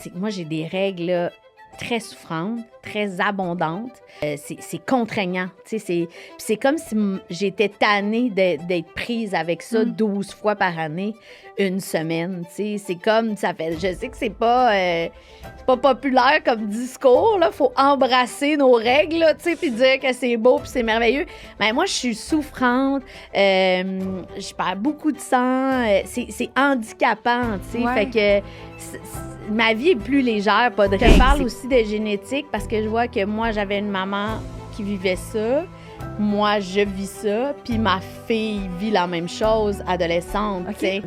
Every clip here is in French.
C'est que moi, j'ai des règles là, très souffrantes, très abondantes. C'est contraignant. C'est comme si j'étais tannée d'être prise avec ça 12 fois par année, une semaine. C'est comme, ça fait... Je sais que c'est pas populaire comme discours. Il faut embrasser nos règles, puis dire que c'est beau puis c'est merveilleux. Mais moi, je suis souffrante. Je perds beaucoup de sang. C'est handicapant. Ouais. Fait que... ma vie est plus légère, pas de règles. Je parle aussi de génétique parce que je vois que moi, j'avais une maman qui vivait ça. Moi, je vis ça. Puis ma fille vit la même chose, adolescente. Okay.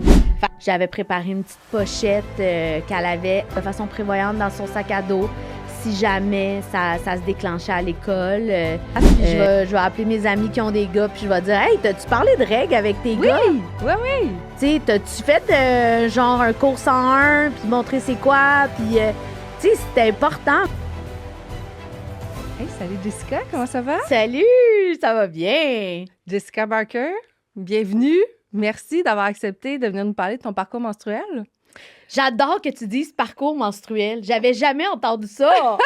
J'avais préparé une petite pochette qu'elle avait de façon prévoyante dans son sac à dos. Si jamais ça se déclenchait à l'école, je vais appeler mes amis qui ont des gars, puis je vais dire « Hey, t'as-tu parlé de règles avec tes gars? » Oui. Tu sais, t'as-tu fait genre un cours 101, puis montrer c'est quoi, puis tu sais, c'était important. Hey, salut Jessica, comment ça va? Salut, ça va bien? Jessica Barker, bienvenue. Merci d'avoir accepté de venir nous parler de ton parcours menstruel. J'adore que tu dises parcours menstruel. J'avais jamais entendu ça.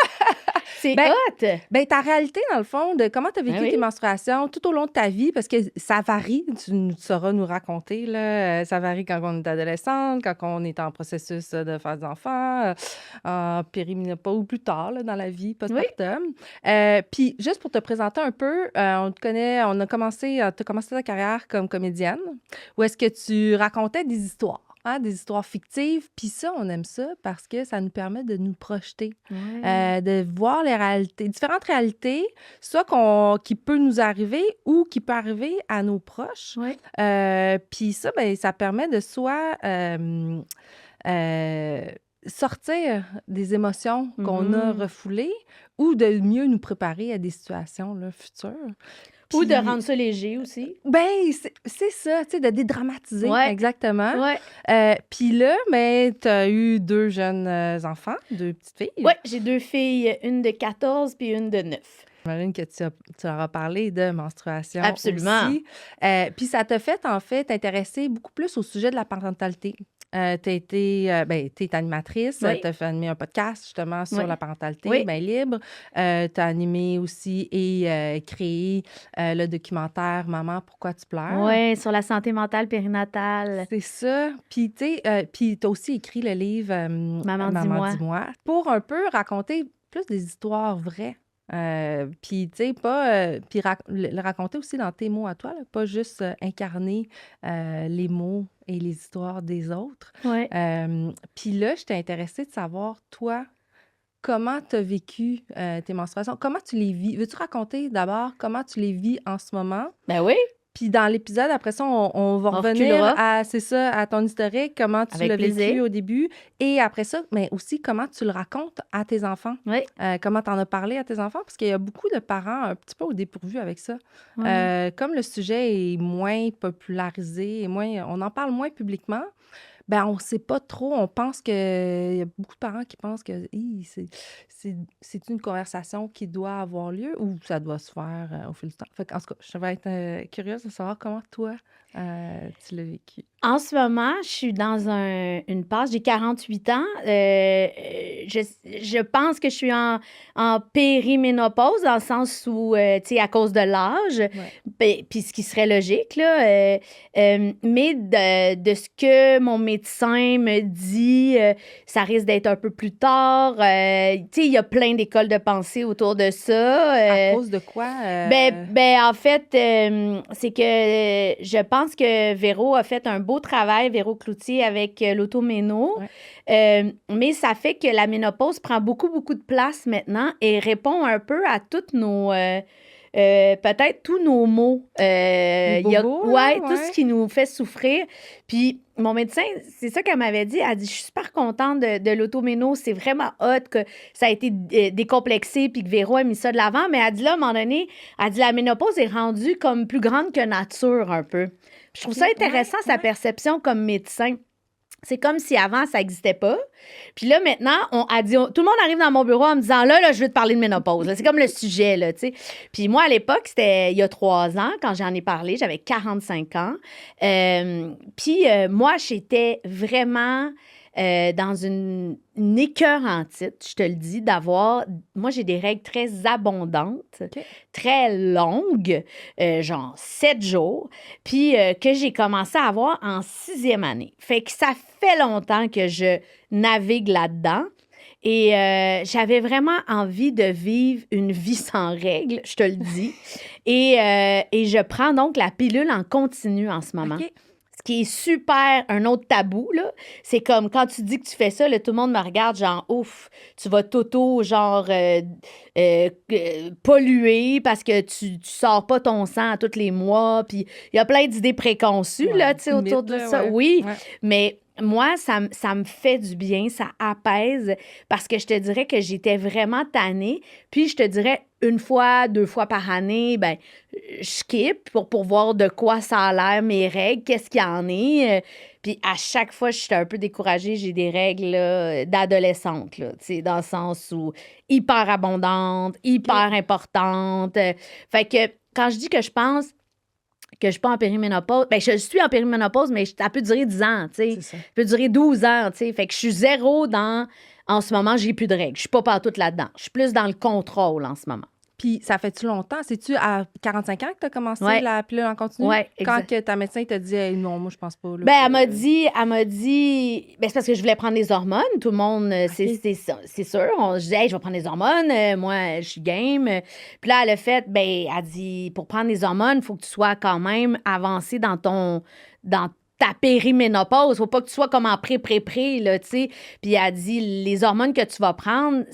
C'est hot! Ta réalité, dans le fond, de comment tu as vécu tes menstruations tout au long de ta vie, parce que ça varie, tu sauras nous raconter, là, ça varie quand on est adolescente, quand on est en processus de faire des enfants, en périménopause ou plus tard là, dans la vie, postpartum. Puis, juste pour te présenter un peu, on te connaît, tu as commencé ta carrière comme comédienne, où est-ce que tu racontais des histoires. Des histoires fictives. Puis ça, on aime ça parce que ça nous permet de nous projeter, de voir les réalités, différentes réalités, soit qui peut nous arriver ou qui peut arriver à nos proches. Puis ça, ça permet de soit sortir des émotions qu'on a refoulées ou de mieux nous préparer à des situations là, futures. Ou de rendre ça léger aussi. C'est ça, tu sais, de dédramatiser. Exactement. Ouais. Puis là, tu as eu 2 jeunes enfants, 2 petites filles. Oui, j'ai 2 filles, une de 14 puis une de 9. J'imagine que tu leur as parlé de menstruation. Absolument. Aussi. Puis ça t'a fait, en fait, t'intéresser beaucoup plus au sujet de la parentalité. T'es animatrice, t'as fait animer un podcast justement sur la parentalité libre. T'as animé aussi et créé le documentaire « Maman, pourquoi tu pleures? » Oui, sur la santé mentale périnatale. C'est ça. Puis t'as aussi écrit le livre Maman, dis-moi pour un peu raconter plus des histoires vraies. Puis, tu sais, puis le raconter aussi dans tes mots à toi, là, pas juste incarner les mots et les histoires des autres. Puis là, je t'ai intéressée de savoir, toi, comment tu as vécu tes menstruations? Comment tu les vis? Veux-tu raconter d'abord comment tu les vis en ce moment? Ben oui. Puis dans l'épisode, après ça, on va revenir à ton historique, comment tu l'as vécu au début. Et après ça, mais aussi comment tu le racontes à tes enfants. Comment tu en as parlé à tes enfants, parce qu'il y a beaucoup de parents un petit peu au dépourvu avec ça. Comme le sujet est moins popularisé, on en parle moins publiquement, on ne sait pas trop. On pense que... Il y a beaucoup de parents qui pensent que c'est une conversation qui doit avoir lieu ou ça doit se faire au fil du temps. Fait en tout cas, je vais être curieuse de savoir comment toi, tu l'as vécu. En ce moment, je suis dans une passe, j'ai 48 ans. Je pense que je suis en périménopause, dans le sens où, tu sais, à cause de l'âge, puis ce qui serait logique, là. Mais de ce que mon médecin me dit, ça risque d'être un peu plus tard. Tu sais, il y a plein d'écoles de pensée autour de ça. À cause de quoi? En fait, c'est que je pense que Véro a fait un beau travail, Véro Cloutier, avec l'automéno. Mais ça fait que la ménopause prend beaucoup, beaucoup de place maintenant et répond un peu à toutes nos... peut-être tous nos maux. Tout ce qui nous fait souffrir. Puis mon médecin, c'est ça qu'elle m'avait dit. Elle dit, je suis super contente de l'automéno. C'est vraiment hot que ça a été décomplexé puis que Véro a mis ça de l'avant. Mais elle dit là, à un moment donné, elle dit, la ménopause est rendue comme plus grande que nature un peu. Je trouve ça intéressant, sa perception comme médecin. C'est comme si avant, ça n'existait pas. Puis là, maintenant, tout le monde arrive dans mon bureau en me disant, là, je veux te parler de ménopause. Là, c'est comme le sujet, là, tu sais. Puis moi, à l'époque, c'était il y a 3 ans, quand j'en ai parlé, j'avais 45 ans. Puis moi, j'étais vraiment... dans une écœurantite, je te le dis, d'avoir... Moi, j'ai des règles très abondantes, très longues, genre 7 jours, puis que j'ai commencé à avoir en 6e année. Fait que ça fait longtemps que je navigue là-dedans. Et j'avais vraiment envie de vivre une vie sans règles, je te le dis. Et je prends donc la pilule en continu en ce moment. OK. Ce qui est super, un autre tabou, là, c'est comme quand tu dis que tu fais ça, là, tout le monde me regarde genre, ouf, tu vas genre, polluer parce que tu sors pas ton sang à tous les mois. Puis il y a plein d'idées préconçues, là, tu sais, autour de ça. Ouais. Oui, Ouais. mais moi, ça me fait du bien, ça apaise parce que je te dirais que j'étais vraiment tannée. Puis je te dirais 1 fois, 2 fois par année, ben je skip pour voir de quoi ça a l'air, mes règles, qu'est-ce qu'il y en est. Puis à chaque fois, je suis un peu découragée, j'ai des règles là, d'adolescente, là, tu sais, dans le sens où hyper abondantes, hyper importantes. Fait que quand je dis que je pense que je suis pas en périménopause, ben je suis en périménopause, mais ça peut durer 10 ans, tu sais. C'est ça. Ça peut durer 12 ans, tu sais. Fait que je suis zéro dans... En ce moment, j'ai plus de règles. Je suis pas partout là-dedans. Je suis plus dans le contrôle en ce moment. Puis ça fait-tu longtemps? C'est-tu à 45 ans que tu as commencé Ouais. la pilule en continu? Ouais, Quand exact. que ta médecin t'a dit hey, non, moi je pense pas. Là, Ben, elle m'a dit, ben, c'est parce que je voulais prendre des hormones. Tout le monde, c'est sûr. Je disais, hey, je vais prendre des hormones. Moi, je suis game. Puis là, elle a fait, ben, elle dit, pour prendre des hormones, il faut que tu sois quand même avancé dans ta périménopause. Faut pas que tu sois comme en pré, là, tu sais. Puis elle dit, les hormones que tu vas prendre,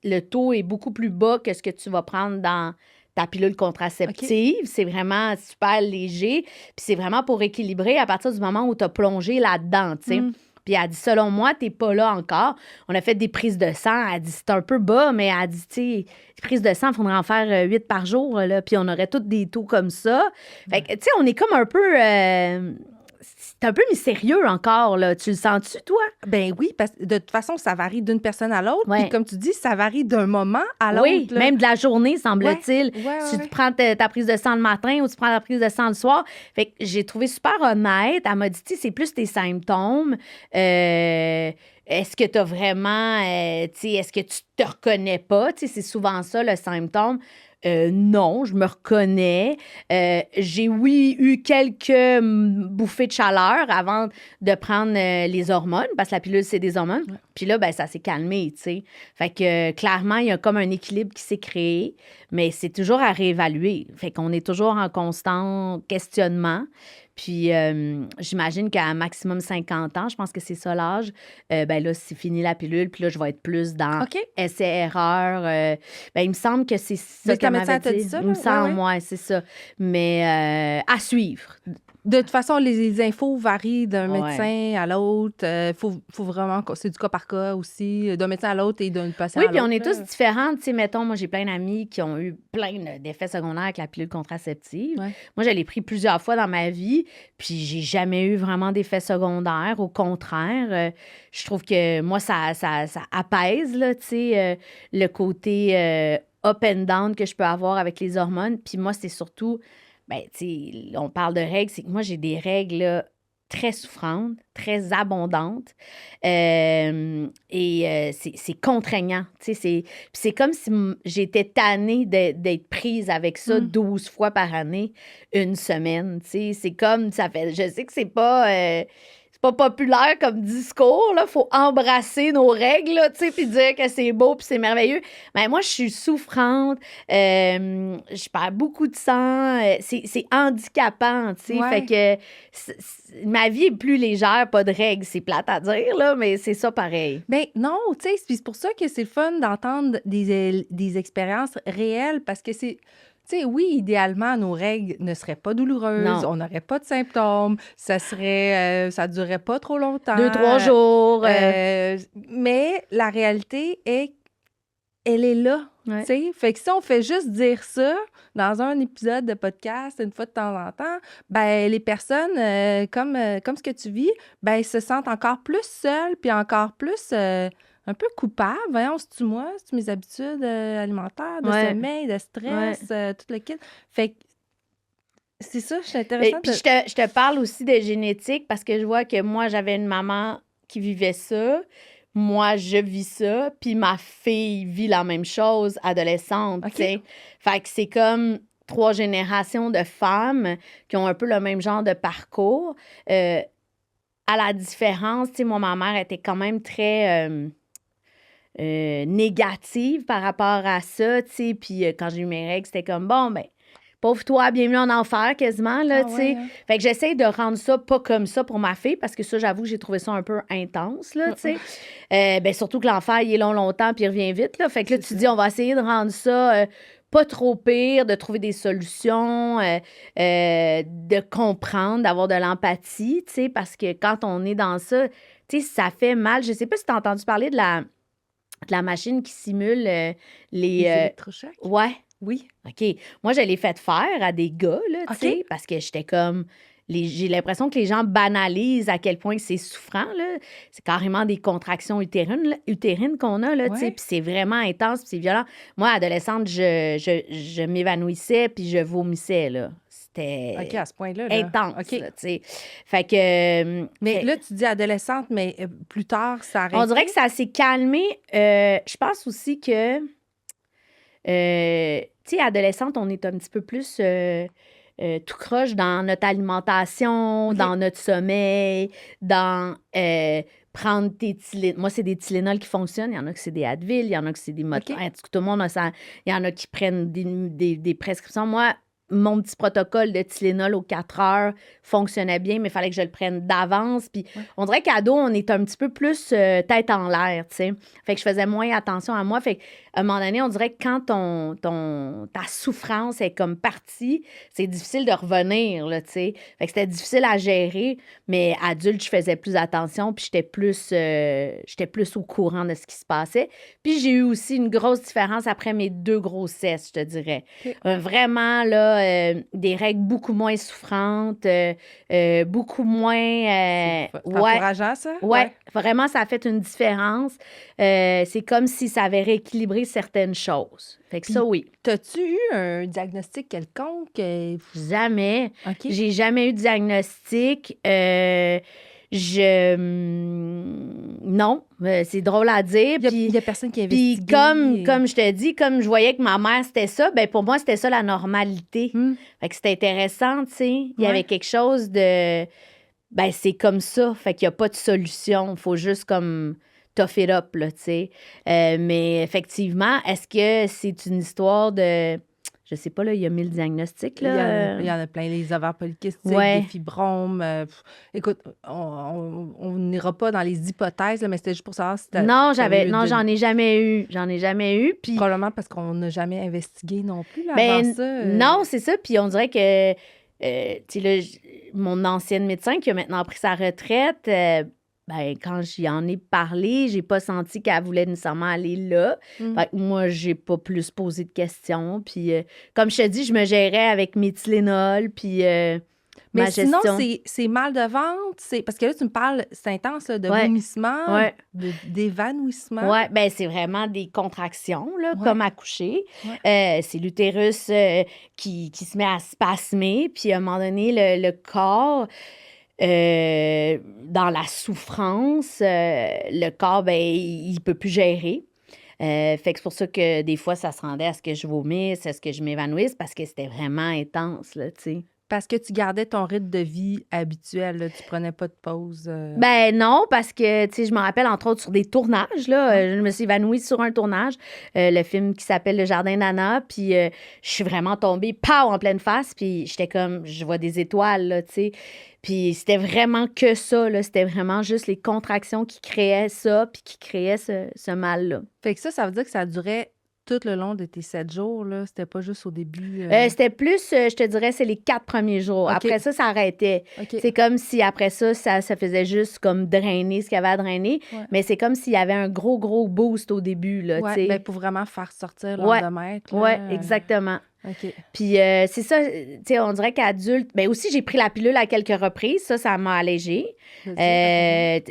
le taux est beaucoup plus bas que ce que tu vas prendre dans ta pilule contraceptive. C'est vraiment super léger. Puis c'est vraiment pour équilibrer à partir du moment où tu as plongé là-dedans, tu sais. Puis elle dit, selon moi, t'es pas là encore. On a fait des prises de sang. Elle dit, c'est un peu bas, mais elle dit, tu sais, les prises de sang, il faudrait en faire 8 par jour, là. Puis on aurait tous des taux comme ça. Fait que, tu sais, on est comme un peu... c'est un peu mystérieux encore, là. Tu le sens-tu, toi? Ben oui, parce que de toute façon, ça varie d'une personne à l'autre. Ouais. Puis comme tu dis, ça varie d'un moment à l'autre. Oui, là. même de la journée, semble-t-il. Ouais, Si ouais. tu prends ta prise de sang le matin ou tu prends ta prise de sang le soir. Fait que j'ai trouvé super honnête. Elle m'a dit, tu sais, c'est plus tes symptômes. Est-ce que tu as vraiment... tu sais, est-ce que tu te reconnais pas? Tu sais, c'est souvent ça, le symptôme. Non, je me reconnais. J'ai, oui, eu quelques bouffées de chaleur avant de prendre les hormones, parce que la pilule, c'est des hormones. Ouais. Puis là, ben, ça s'est calmé, tu sais. Fait que clairement, il y a comme un équilibre qui s'est créé, mais c'est toujours à réévaluer. Fait qu'on est toujours en constant questionnement. Puis j'imagine qu'à maximum 50 ans, je pense que c'est ça l'âge, ben là, c'est fini la pilule, puis là, je vais être plus dans OK. essai-erreur. Ben, il me semble que c'est ça Mais ta qu'elle médecin m'avait t'a dit dit. ça, Il me là? semble, Ouais. ouais, c'est ça. Mais à suivre. De toute façon, les infos varient d'un Ouais. médecin à l'autre. Faut vraiment... C'est du cas par cas aussi, d'un médecin à l'autre et d'un patient Oui, à puis l'autre. on est là. tous différents. Tu sais, mettons, moi, j'ai plein d'amis qui ont eu plein d'effets secondaires avec la pilule contraceptive. Ouais. Moi, je l'ai pris plusieurs fois dans ma vie, puis j'ai jamais eu vraiment d'effets secondaires. Au contraire, je trouve que moi, ça apaise, là, tu sais, le côté up and down que je peux avoir avec les hormones. Puis moi, c'est surtout, ben, tu sais, on parle de règles, c'est que moi, j'ai des règles, là, très souffrantes, très abondantes. C'est contraignant. Tu sais, c'est comme si j'étais tannée d'être prise avec ça 12 fois par année, une semaine. Tu sais, c'est comme, ça fait... Je sais que c'est pas populaire comme discours, là. Faut embrasser nos règles, là, tu sais, puis dire que c'est beau puis c'est merveilleux. Mais moi, je suis souffrante. Je perds beaucoup de sang. C'est handicapant, tu sais. Ouais. Fait que ma vie est plus légère, pas de règles. C'est plate à dire, là, mais c'est ça pareil. Ben non, tu sais, c'est pour ça que c'est le fun d'entendre des expériences réelles parce que c'est... Tu sais, oui, idéalement, nos règles ne seraient pas douloureuses, Non. on n'aurait pas de symptômes, ça durerait pas trop longtemps. 2-3 jours. Mais la réalité elle est là, Ouais. tu sais. Fait que si on fait juste dire ça dans un épisode de podcast une fois de temps en temps, ben les personnes, comme ce que tu vis, ben se sentent encore plus seules puis encore plus... un peu coupable. Voyons, c'est-tu moi? C'est-tu mes habitudes alimentaires, de Ouais. sommeil, de stress, tout le kit? Fait que c'est ça, je suis Et intéressante. puis je te parle aussi de génétique parce que je vois que moi, j'avais une maman qui vivait ça. Moi, je vis ça. Puis ma fille vit la même chose, adolescente, tu sais. Fait que c'est comme 3 générations de femmes qui ont un peu le même genre de parcours. À la différence, tu sais, moi, ma mère était quand même très négative par rapport à ça, tu sais. Puis quand j'ai eu mes règles, c'était comme, bon, ben, pauvre toi, bienvenue en enfer, quasiment, là, tu sais. Fait que j'essaie de rendre ça pas comme ça pour ma fille, parce que ça, j'avoue que j'ai trouvé ça un peu intense, là, tu sais. Ben, surtout que l'enfer, il est long longtemps, puis il revient vite, là. Fait que là, tu dis, on va essayer de rendre ça pas trop pire, de trouver des solutions, de comprendre, d'avoir de l'empathie, tu sais, parce que quand on est dans ça, tu sais, ça fait mal. Je sais pas si tu as entendu parler de la machine qui simule les électrochocs? Ouais. Oui. OK. Moi, je l'ai fait faire à des gars, là, tu sais, parce que j'étais comme... J'ai l'impression que les gens banalisent à quel point c'est souffrant, là. C'est carrément des contractions utérines qu'on a, là, tu sais, puis c'est vraiment intense, puis c'est violent. Moi, adolescente, je m'évanouissais, puis je vomissais, là. C'était OK, à ce point-là. Là. intense, là, tu sais. Fait que... Mais là, tu dis adolescente, mais plus tard, ça arrête. On dirait que ça s'est calmé. Je pense aussi que... tu sais, adolescente, on est un petit peu plus tout croche dans notre alimentation, dans notre sommeil, dans prendre tes Tylenol. Moi, c'est des Tylenol qui fonctionnent. Il y en a que c'est des Advil, il y en a que c'est des Motrin. En tout cas, tout le monde a ça. Il y en a qui prennent des prescriptions. Moi, mon petit protocole de Tylenol aux 4 heures fonctionnait bien, mais il fallait que je le prenne d'avance. Puis on dirait qu'ado, on est un petit peu plus tête en l'air, tu sais. Fait que je faisais moins attention à moi. Fait qu'à un moment donné, on dirait que quand ta souffrance est comme partie, c'est difficile de revenir, là, tu sais. Fait que c'était difficile à gérer, mais adulte, je faisais plus attention, puis j'étais plus au courant de ce qui se passait. Puis j'ai eu aussi une grosse différence après mes 2 grossesses, je te dirais. Vraiment, là, des règles beaucoup moins souffrantes, beaucoup moins... encourageant, ça? Ouais, vraiment, ça a fait une différence. C'est comme si ça avait rééquilibré certaines choses. Fait que ça, oui. T'as-tu eu un diagnostic quelconque? Jamais. OK. J'ai jamais eu de diagnostic. Non, c'est drôle à dire. Il y a personne qui investit. Puis comme je te dis, comme je voyais que ma mère, c'était ça, ben pour moi, c'était ça la normalité. Fait que c'était intéressant, tu sais. Il y avait quelque chose de... Ben c'est comme ça. Fait qu'il n'y a pas de solution. Il faut juste comme tough it up, là, tu sais. Mais effectivement, est-ce que c'est une histoire de... Je sais pas, là, il y a 1000 diagnostics, là. Il y en a plein, les ovaires polykystiques, des fibromes. Écoute, on n'ira pas dans les hypothèses, là, mais c'était juste pour savoir si Non, j'en ai jamais eu. J'en ai jamais eu. Puis... Probablement parce qu'on n'a jamais investigué non plus, là, avant ça. Non, c'est ça. Puis on dirait que, tu sais, là, mon ancienne médecin qui a maintenant pris sa retraite... ben, quand j'y en ai parlé, j'ai pas senti qu'elle voulait nécessairement aller là. Fait que moi, j'ai pas plus posé de questions. Puis, comme je te dis, je me gérais avec mes Tylenol, puis mais sinon, c'est mal de ventre, parce que là, tu me parles, c'est intense, là, de vomissement, d'évanouissement. Oui, bien, c'est vraiment des contractions, là, comme accoucher. C'est l'utérus qui se met à spasmer, puis à un moment donné, le corps... dans la souffrance, le corps, ben, il peut plus gérer. Fait que c'est pour ça que des fois, ça se rendait à ce que je vomisse, à ce que je m'évanouisse, parce que c'était vraiment intense, là, tu sais. Parce que tu gardais ton rythme de vie habituel, là, tu prenais pas de pause. Ben non, parce que, tu sais, je me rappelle, entre autres, sur des tournages, là, je me suis évanouie sur un tournage, le film qui s'appelle Le Jardin d'Anna, puis je suis vraiment tombée, pow, en pleine face, puis j'étais comme, je vois des étoiles, là, tu sais. Puis c'était vraiment que ça, là, c'était vraiment juste les contractions qui créaient ça, puis qui créaient ce mal-là. Fait que ça veut dire que ça durait tout le long de tes 7 jours, là? C'était pas juste au début? C'était plus, je te dirais, c'est les 4 premiers jours. Okay. Après ça, ça arrêtait. Okay. C'est comme si après ça faisait juste comme drainer ce qu'il y avait à drainer. Ouais. Mais c'est comme s'il y avait un gros, gros boost au début, là, tu sais. Ben pour vraiment faire sortir l'endomètre. Oui, exactement. OK. Puis c'est ça, tu sais, on dirait qu'adulte... Ben aussi, j'ai pris la pilule à quelques reprises. Ça m'a allégée. J'ai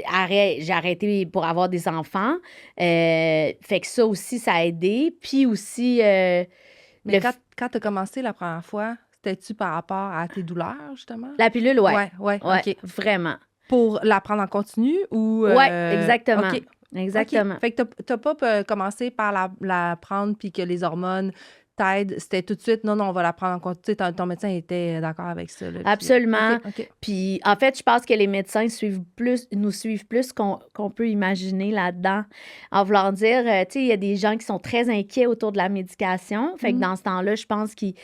arrêté pour avoir des enfants. Fait que ça aussi, ça a aidé. Puis aussi... Mais quand tu as commencé la première fois, c'était-tu par rapport à tes douleurs, justement? La pilule, oui. Oui, OK. Vraiment. Pour la prendre en continu ou... Oui, exactement. OK. Exactement. OK. Fait que t'as pas commencé par la prendre puis que les hormones t'aident. C'était tout de suite, non, on va la prendre en compte. Tu sais, ton médecin était d'accord avec ça. Là, Absolument. OK. Puis, en fait, je pense que les médecins nous suivent plus qu'on peut imaginer là-dedans. En voulant dire, tu sais, il y a des gens qui sont très inquiets autour de la médication. Fait que dans ce temps-là, je pense qu'ils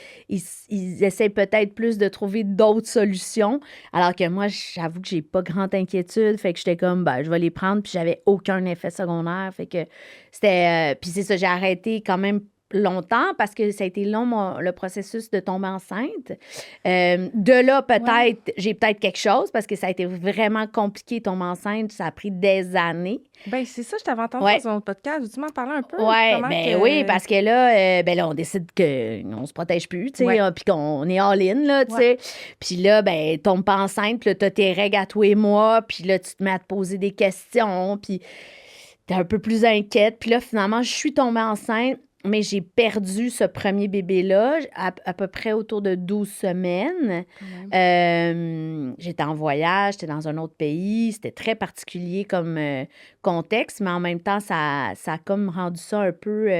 essaient peut-être plus de trouver d'autres solutions. Alors que moi, j'avoue que j'ai pas grande inquiétude. Fait que j'étais comme, ben, je vais les prendre. Puis j'avais aucun effet secondaire. Fait que c'était... puis c'est ça, j'ai arrêté quand même longtemps parce que ça a été long, le processus de tomber enceinte. De là, peut-être, j'ai peut-être quelque chose parce que ça a été vraiment compliqué, tomber enceinte. Ça a pris des années. Ben c'est ça, je t'avais entendu dans un podcast. Veux-tu m'en parler un peu? Oui, parce que là, on décide qu'on se protège plus, tu sais, puis qu'on est all-in, là, tu sais. Puis là, ben, tombe pas enceinte, puis là, t'as tes règles à tous les mois, puis là, tu te mets à te poser des questions, puis t'es un peu plus inquiète. Puis là, finalement, je suis tombée enceinte. Mais j'ai perdu ce premier bébé-là à peu près autour de 12 semaines. J'étais en voyage, j'étais dans un autre pays. C'était très particulier comme contexte, mais en même temps, ça a comme rendu ça un peu...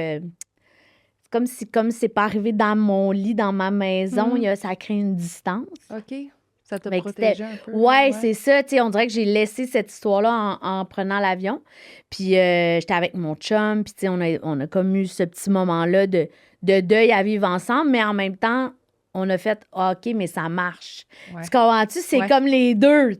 comme c'est pas arrivé dans mon lit, dans ma maison, ça a créé une distance. OK. Ça t'a protégé un peu. Oui, c'est ça. On dirait que j'ai laissé cette histoire-là en prenant l'avion. Puis j'étais avec mon chum. Puis on a comme eu ce petit moment-là de deuil à vivre ensemble. Mais en même temps, on a fait OK, mais ça marche. Tu comprends-tu? C'est comme les deux.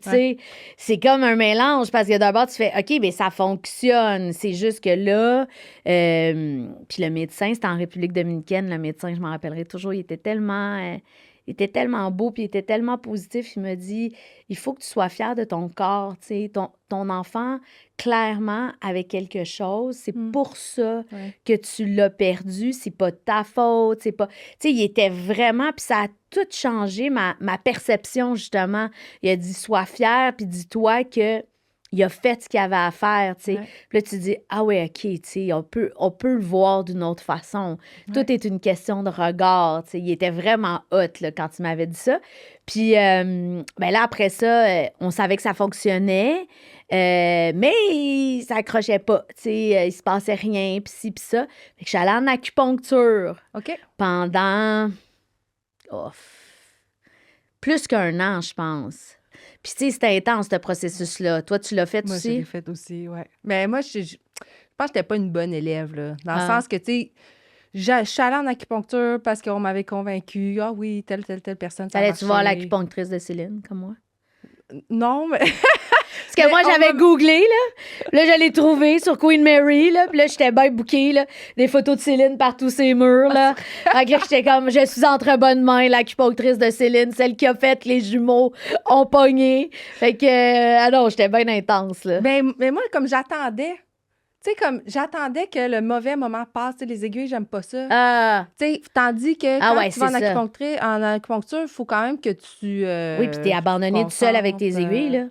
C'est comme un mélange. Parce que d'abord, tu fais OK, mais ça fonctionne. C'est juste que là... puis le médecin, c'était en République dominicaine. Le médecin, je m'en rappellerai toujours, il était tellement beau, puis il était tellement positif. Il me dit, il faut que tu sois fière de ton corps, tu sais. Ton enfant, clairement, avait quelque chose. C'est pour ça que tu l'as perdu. C'est pas ta faute. C'est pas... Tu sais, il était vraiment... Puis ça a tout changé, ma perception, justement. Il a dit, sois fière, puis dis-toi que il a fait ce qu'il avait à faire, tu sais. Puis là, tu dis, ah ouais, OK, tu sais, on peut le voir d'une autre façon. Tout est une question de regard, tu sais. Il était vraiment hot, là, quand tu m'avais dit ça. Puis, ben là, après ça, on savait que ça fonctionnait, mais ça accrochait pas, tu sais. Il se passait rien, puis ci, puis ça. Fait que je suis allée en acupuncture pendant plus qu'un an, je pense. Puis, tu sais, c'était intense, ce processus-là. Toi, tu l'as fait aussi? Moi, je l'ai fait aussi, oui. Mais moi, je pense que j'étais pas une bonne élève, là. Dans le sens que, tu sais, je suis allée en acupuncture parce qu'on m'avait convaincue. Ah oui, telle personne, ça marchait. Allais-tu voir l'acupunctrice de Céline, comme moi? Non, mais... Parce que moi, j'avais googlé, là. Là, je l'ai trouvé sur Queen Mary, là. Puis là, j'étais bien bookée, là. Des photos de Céline partout ses murs, là. Fait que là, j'étais comme, je suis entre bonnes mains, l'acupunctrice de Céline, celle qui a fait les jumeaux ont pogné. Fait que, non, j'étais bien intense, là. Mais moi, comme j'attendais... Tu sais, comme j'attendais que le mauvais moment passe. Tu sais, les aiguilles, j'aime pas ça. Tu sais, tandis que quand tu vas en acupuncture, il faut quand même que tu... oui, puis t'es abandonné tout seul avec tes aiguilles, là.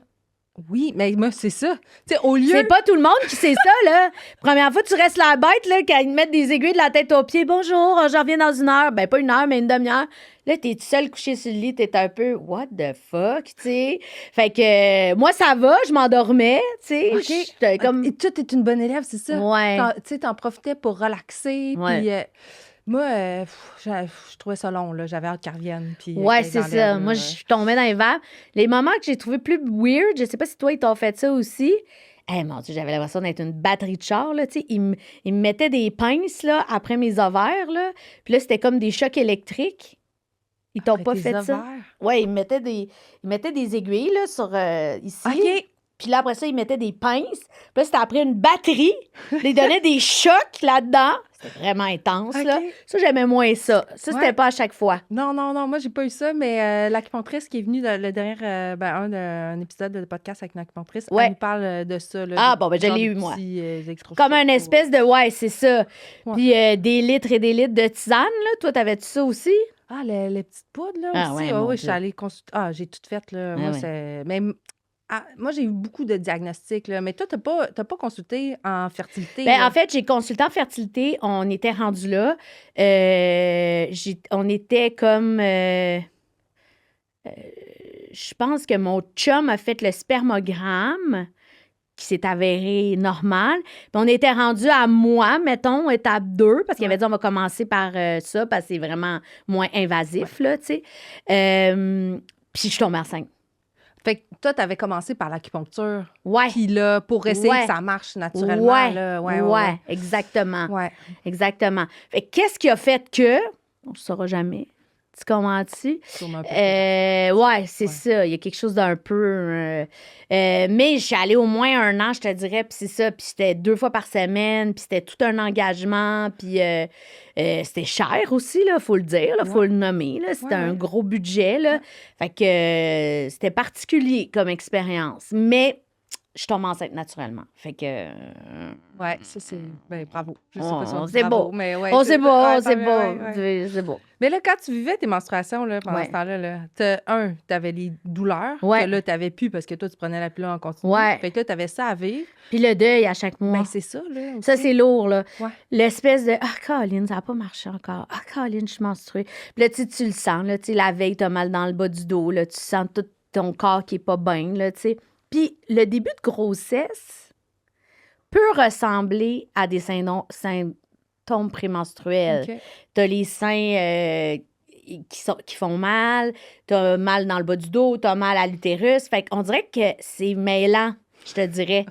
Oui, mais moi, c'est ça. Tu sais, au lieu... C'est pas tout le monde qui sait ça, là. Première fois, tu restes la bête, là, quand ils te mettent des aiguilles de la tête aux pieds. Bonjour, je reviens dans une heure. Ben, pas une heure, mais une demi-heure. Là, t'es tout seul couché sur le lit, t'es un peu what the fuck, tu sais. Fait que moi, ça va, je m'endormais, tu sais. OK. Comme... Et toi, t'es une bonne élève, c'est ça? Ouais. Tu sais, t'en profitais pour relaxer, puis... moi, je trouvais ça long, là. J'avais hâte qu'elle revienne. Ouais, c'est ça. Moi, je tombais dans les vagues. Les moments que j'ai trouvé plus weird, je sais pas si toi, ils t'ont fait ça aussi. Mon Dieu, j'avais l'impression d'être une batterie de char, là, tu sais. Ils me mettaient des pinces, là, après mes ovaires, là. Puis là, c'était comme des chocs électriques. Ils t'ont pas fait ça? Ouais, ils mettaient des aiguilles, là, sur ici. OK. Puis là, après ça, ils mettaient des pinces. Puis là, c'était après une batterie. Ils donnaient des chocs là-dedans. C'était vraiment intense, là. Ça, j'aimais moins ça. Ça, c'était pas à chaque fois. Non. Moi, j'ai pas eu ça, mais l'acupunctrice qui est venue dans le dernier... un épisode de podcast avec une acupunctrice, elle nous parle de ça, là. Ah, bon, ben, je l'ai eu, moi. Comme une espèce de... Ouais, c'est ça. Puis des litres et des litres de tisane, là. Toi, t'avais-tu ça aussi? Ah, les petites poudres, là, aussi. Oui, je suis allée consulter. Ah, j'ai tout fait, là. Moi, c'est... Mais... moi, j'ai eu beaucoup de diagnostics, là, mais toi, t'as pas consulté en fertilité. Ben, en fait, j'ai consulté en fertilité. On était rendu là. On était comme... je pense que mon chum a fait le spermogramme qui s'est avéré normal. Puis on était rendu à moi, mettons, étape 2, parce qu'il avait dit on va commencer par ça, parce que c'est vraiment moins invasif, là, tu sais. Puis je suis tombée enceinte. Fait que toi, tu avais commencé par l'acupuncture. Ouais. Puis là, pour essayer que ça marche naturellement. Là. Ouais, exactement. Ouais. Exactement. Fait que qu'est-ce qui a fait que... On ne saura jamais. Tu comprends-tu? Ouais, c'est ça. Il y a quelque chose d'un peu... mais je suis allée au moins 1 an, je te dirais, puis c'est ça. Puis c'était 2 fois par semaine, puis c'était tout un engagement, puis c'était cher aussi, là, faut le dire, là, faut le nommer. Là, c'était un gros budget, là. Fait que c'était particulier comme expérience. Mais je tombe enceinte naturellement. Fait que... ouais, ça, c'est... Ben, bravo. Je sais pas si on dit c'est bravo, beau. mais ouais. C'est beau, c'est beau. Ouais. C'est beau. Mais là, quand tu vivais tes menstruations, là, pendant ce temps-là, là, t'avais les douleurs, que là, t'avais plus parce que toi, tu prenais la pilule en continu. Fait que là, t'avais ça à vivre. Puis le deuil à chaque mois. Ben, c'est ça, là. Aussi. Ça, c'est lourd, là. Ouais. L'espèce de « Ah, Caroline, ça n'a pas marché encore. Ah, Caroline, je suis menstruée. » Puis là, tu le sens, là. Tu sais, la veille, t'as mal dans le bas du dos, là. Tu sens tout ton corps qui est pas bien, là, tu sais. Puis le début de grossesse peut ressembler à des symptômes prémenstruels. Okay. T'as les seins qui font mal, t'as mal dans le bas du dos, t'as mal à l'utérus. Fait qu'on dirait que c'est mêlant, je te dirais.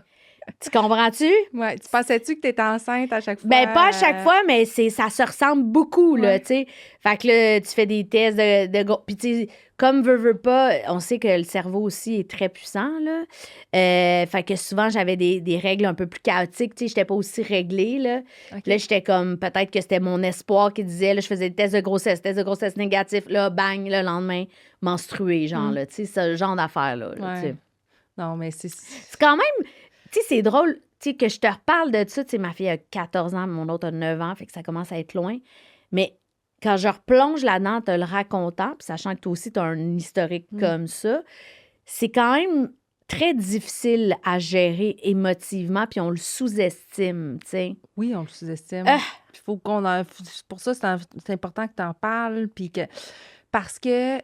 Tu comprends-tu? Ouais. Tu pensais-tu que t'étais enceinte à chaque fois? Ben, pas à chaque fois, mais ça se ressemble beaucoup, là, tu sais. Fait que là, tu fais des tests de puis tu sais, comme veux pas, on sait que le cerveau aussi est très puissant, là. Fait que souvent, j'avais des règles un peu plus chaotiques, tu sais, j'étais pas aussi réglée, là. Okay. Là, j'étais comme, peut-être que c'était mon espoir qui disait, là, je faisais des tests de grossesse négatifs, là, bang, le lendemain, menstruée, genre, là, tu sais, ce genre d'affaires-là, tu sais. Non, mais c'est quand même... Tu sais, c'est drôle, tu sais, que je te reparle de ça. Tu sais, ma fille a 14 ans, mon autre a 9 ans, fait que ça commence à être loin. Mais quand je replonge là-dedans, te le racontant, puis sachant que toi aussi, tu as un historique comme ça, c'est quand même très difficile à gérer émotivement, puis on le sous-estime, tu sais. Oui, on le sous-estime. Puis faut qu'on en... Pour ça, c'est important que tu en parles, puis que... Parce que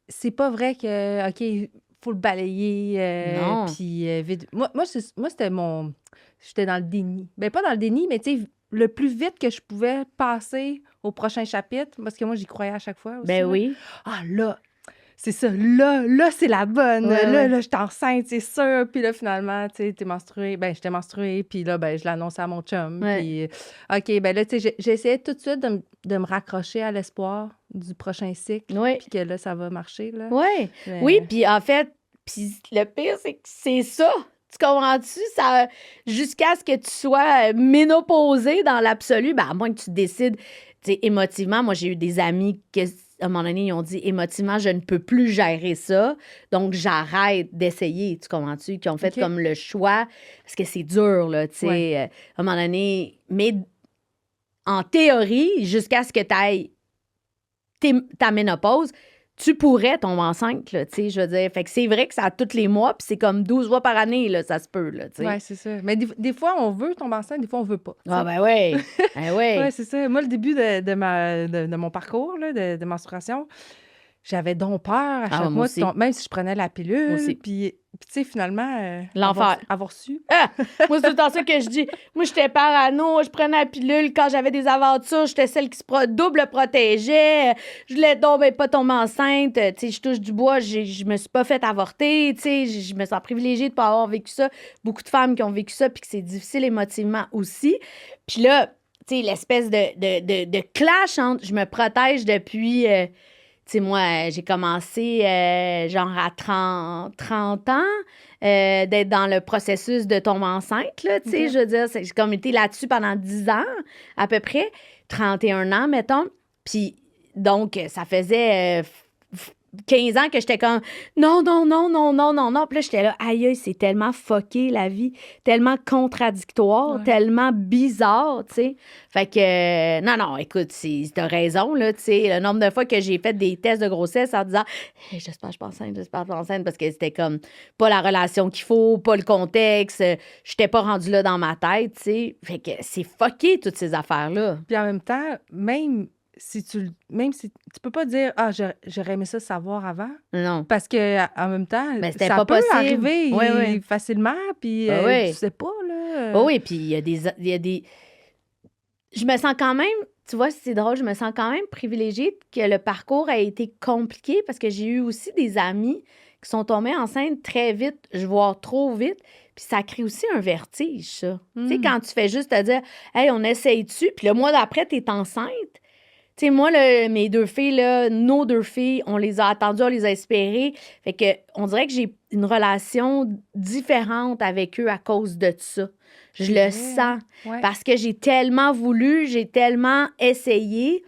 c'est pas vrai que, OK... faut le balayer, puis vite. Moi, c'était mon... J'étais dans le déni. Ben pas dans le déni, mais tu sais, le plus vite que je pouvais passer au prochain chapitre, parce que moi, j'y croyais à chaque fois aussi. Ben oui. Ah, là, c'est ça. Là, c'est la bonne. Là, je suis enceinte, c'est sûr. Puis là, finalement, tu sais, t'es menstruée. Ben, j'étais menstruée, puis là, ben, je l'annonçais à mon chum. Puis, OK, ben là, tu sais, j'essayais tout de suite de me raccrocher à l'espoir du prochain cycle. Puis que là, ça va marcher, là. Oui. Oui, puis en fait, le pire, c'est que c'est ça. Tu comprends-tu? Ça, jusqu'à ce que tu sois ménopausée dans l'absolu, ben, à moins que tu décides, tu sais, émotivement. Moi, j'ai eu des amis qui, à un moment donné, ils ont dit, émotivement, je ne peux plus gérer ça, donc j'arrête d'essayer, tu comprends-tu? Qui ont fait comme le choix, parce que c'est dur, là, tu sais, à un moment donné. Mais en théorie, jusqu'à ce que tu ailles ta ménopause, tu pourrais tomber enceinte, là, tu sais, je veux dire. Fait que c'est vrai que ça a tous les mois, puis c'est comme 12 mois par année, là, ça se peut, là, tu sais. Oui, c'est ça. Mais des fois, on veut tomber enceinte, des fois, on veut pas. Ah, ben oui. Ben oui. Oui, c'est ça. Moi, le début de mon parcours, là, de menstruation, j'avais donc peur à chaque mois, même si je prenais la pilule. Puis tu sais, finalement, l'enfer. Avoir su. Moi, c'est tout le temps ça que je dis. Moi, j'étais parano, je prenais la pilule quand j'avais des aventures, j'étais celle qui se double protégeait, je voulais donc pas tomber enceinte, tu sais, je touche du bois, je me suis pas fait avorter, tu sais, je me sens privilégiée de pas avoir vécu ça. Beaucoup de femmes qui ont vécu ça, puis que c'est difficile émotivement aussi. Puis là, tu sais, l'espèce de clash entre je me protège depuis... tu sais, moi, j'ai commencé genre à 30 ans d'être dans le processus de tomber enceinte, là, tu sais, je veux dire, j'ai comme été là-dessus pendant 10 ans, à peu près, 31 ans, mettons. Puis, donc, ça faisait 15 ans que j'étais comme non. Puis là, j'étais là, aïe, c'est tellement fucké la vie, tellement contradictoire, tellement bizarre, tu sais. Fait que, non, écoute, t'as raison, là, tu sais. Le nombre de fois que j'ai fait des tests de grossesse en disant, hey, j'espère que je suis pas enceinte, parce que c'était comme pas la relation qu'il faut, pas le contexte, j'étais pas rendue là dans ma tête, tu sais. Fait que c'est fucké, toutes ces affaires-là. Puis en même temps, même même si tu peux pas dire, ah, j'aurais aimé ça savoir avant, Non. parce que en même temps, Mais c'était ça pas peut possible. arriver Oui, oui. facilement, puis Ah tu oui. sais pas, là. Oh oui, puis il y a des... Je me sens quand même, tu vois, c'est drôle, je me sens quand même privilégiée que le parcours a été compliqué parce que j'ai eu aussi des amis qui sont tombés enceintes très vite, voire trop vite, puis ça crée aussi un vertige, ça. Tu sais, quand tu fais juste te dire, hey, on essaye-tu, puis le mois d'après, t'es enceinte. Tu sais, moi, mes 2 filles, là, nos 2 filles, on les a attendues, on les a espérées. Fait que, on dirait que j'ai une relation différente avec eux à cause de ça. Je C'est le vrai, sens. hein? Ouais. Parce que j'ai tellement voulu, j'ai tellement essayé.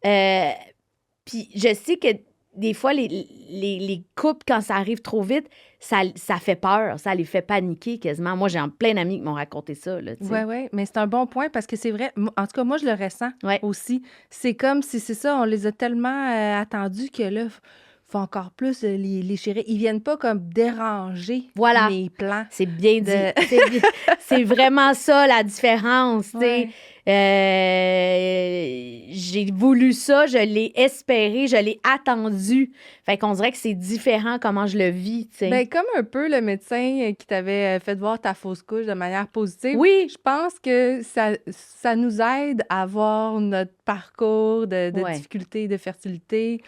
Puis je sais que des fois, les couples, quand ça arrive trop vite, ça fait peur, ça les fait paniquer quasiment. Moi, j'ai plein d'amis qui m'ont raconté ça, là, tu sais. Ouais, ouais, mais c'est un bon point parce que c'est vrai, en tout cas, moi, je le ressens Ouais. aussi. C'est comme si, c'est ça, on les a tellement attendus que là, faut encore plus les chérir. Ils viennent pas comme déranger Voilà. mes plans. C'est bien dit. de- C'est vraiment ça, la différence, tu sais. Ouais. J'ai voulu ça, je l'ai espéré, je l'ai attendu. Fait qu'on dirait que c'est différent comment je le vis, tu sais. Ben, comme un peu le médecin qui t'avait fait voir ta fausse couche de manière positive. Oui. Je pense que ça nous aide à voir notre parcours de Ouais. difficulté de fertilité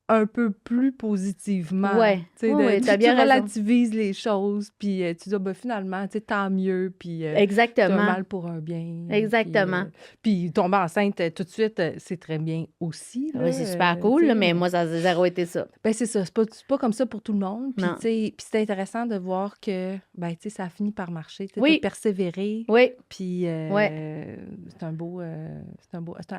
un peu plus positivement. Ouais. Tu sais, Oui, t'as bien tu raison. relativises les choses, puis tu dis, ah, ben, finalement, tu sais, tant mieux, puis c'est un Exactement. mal pour un bien. Exactement. Puis tomber enceinte tout de suite, c'est très bien aussi. Oui, c'est super cool, là, mais moi, ça a zéro été ça. Ben, c'est ça. C'est pas comme ça pour tout le monde. Puis, Non. tu sais, puis c'est intéressant de voir que, ben, tu sais, ça a fini par marcher. Tu Oui. as persévéré. Oui. Puis, Ouais. c'est un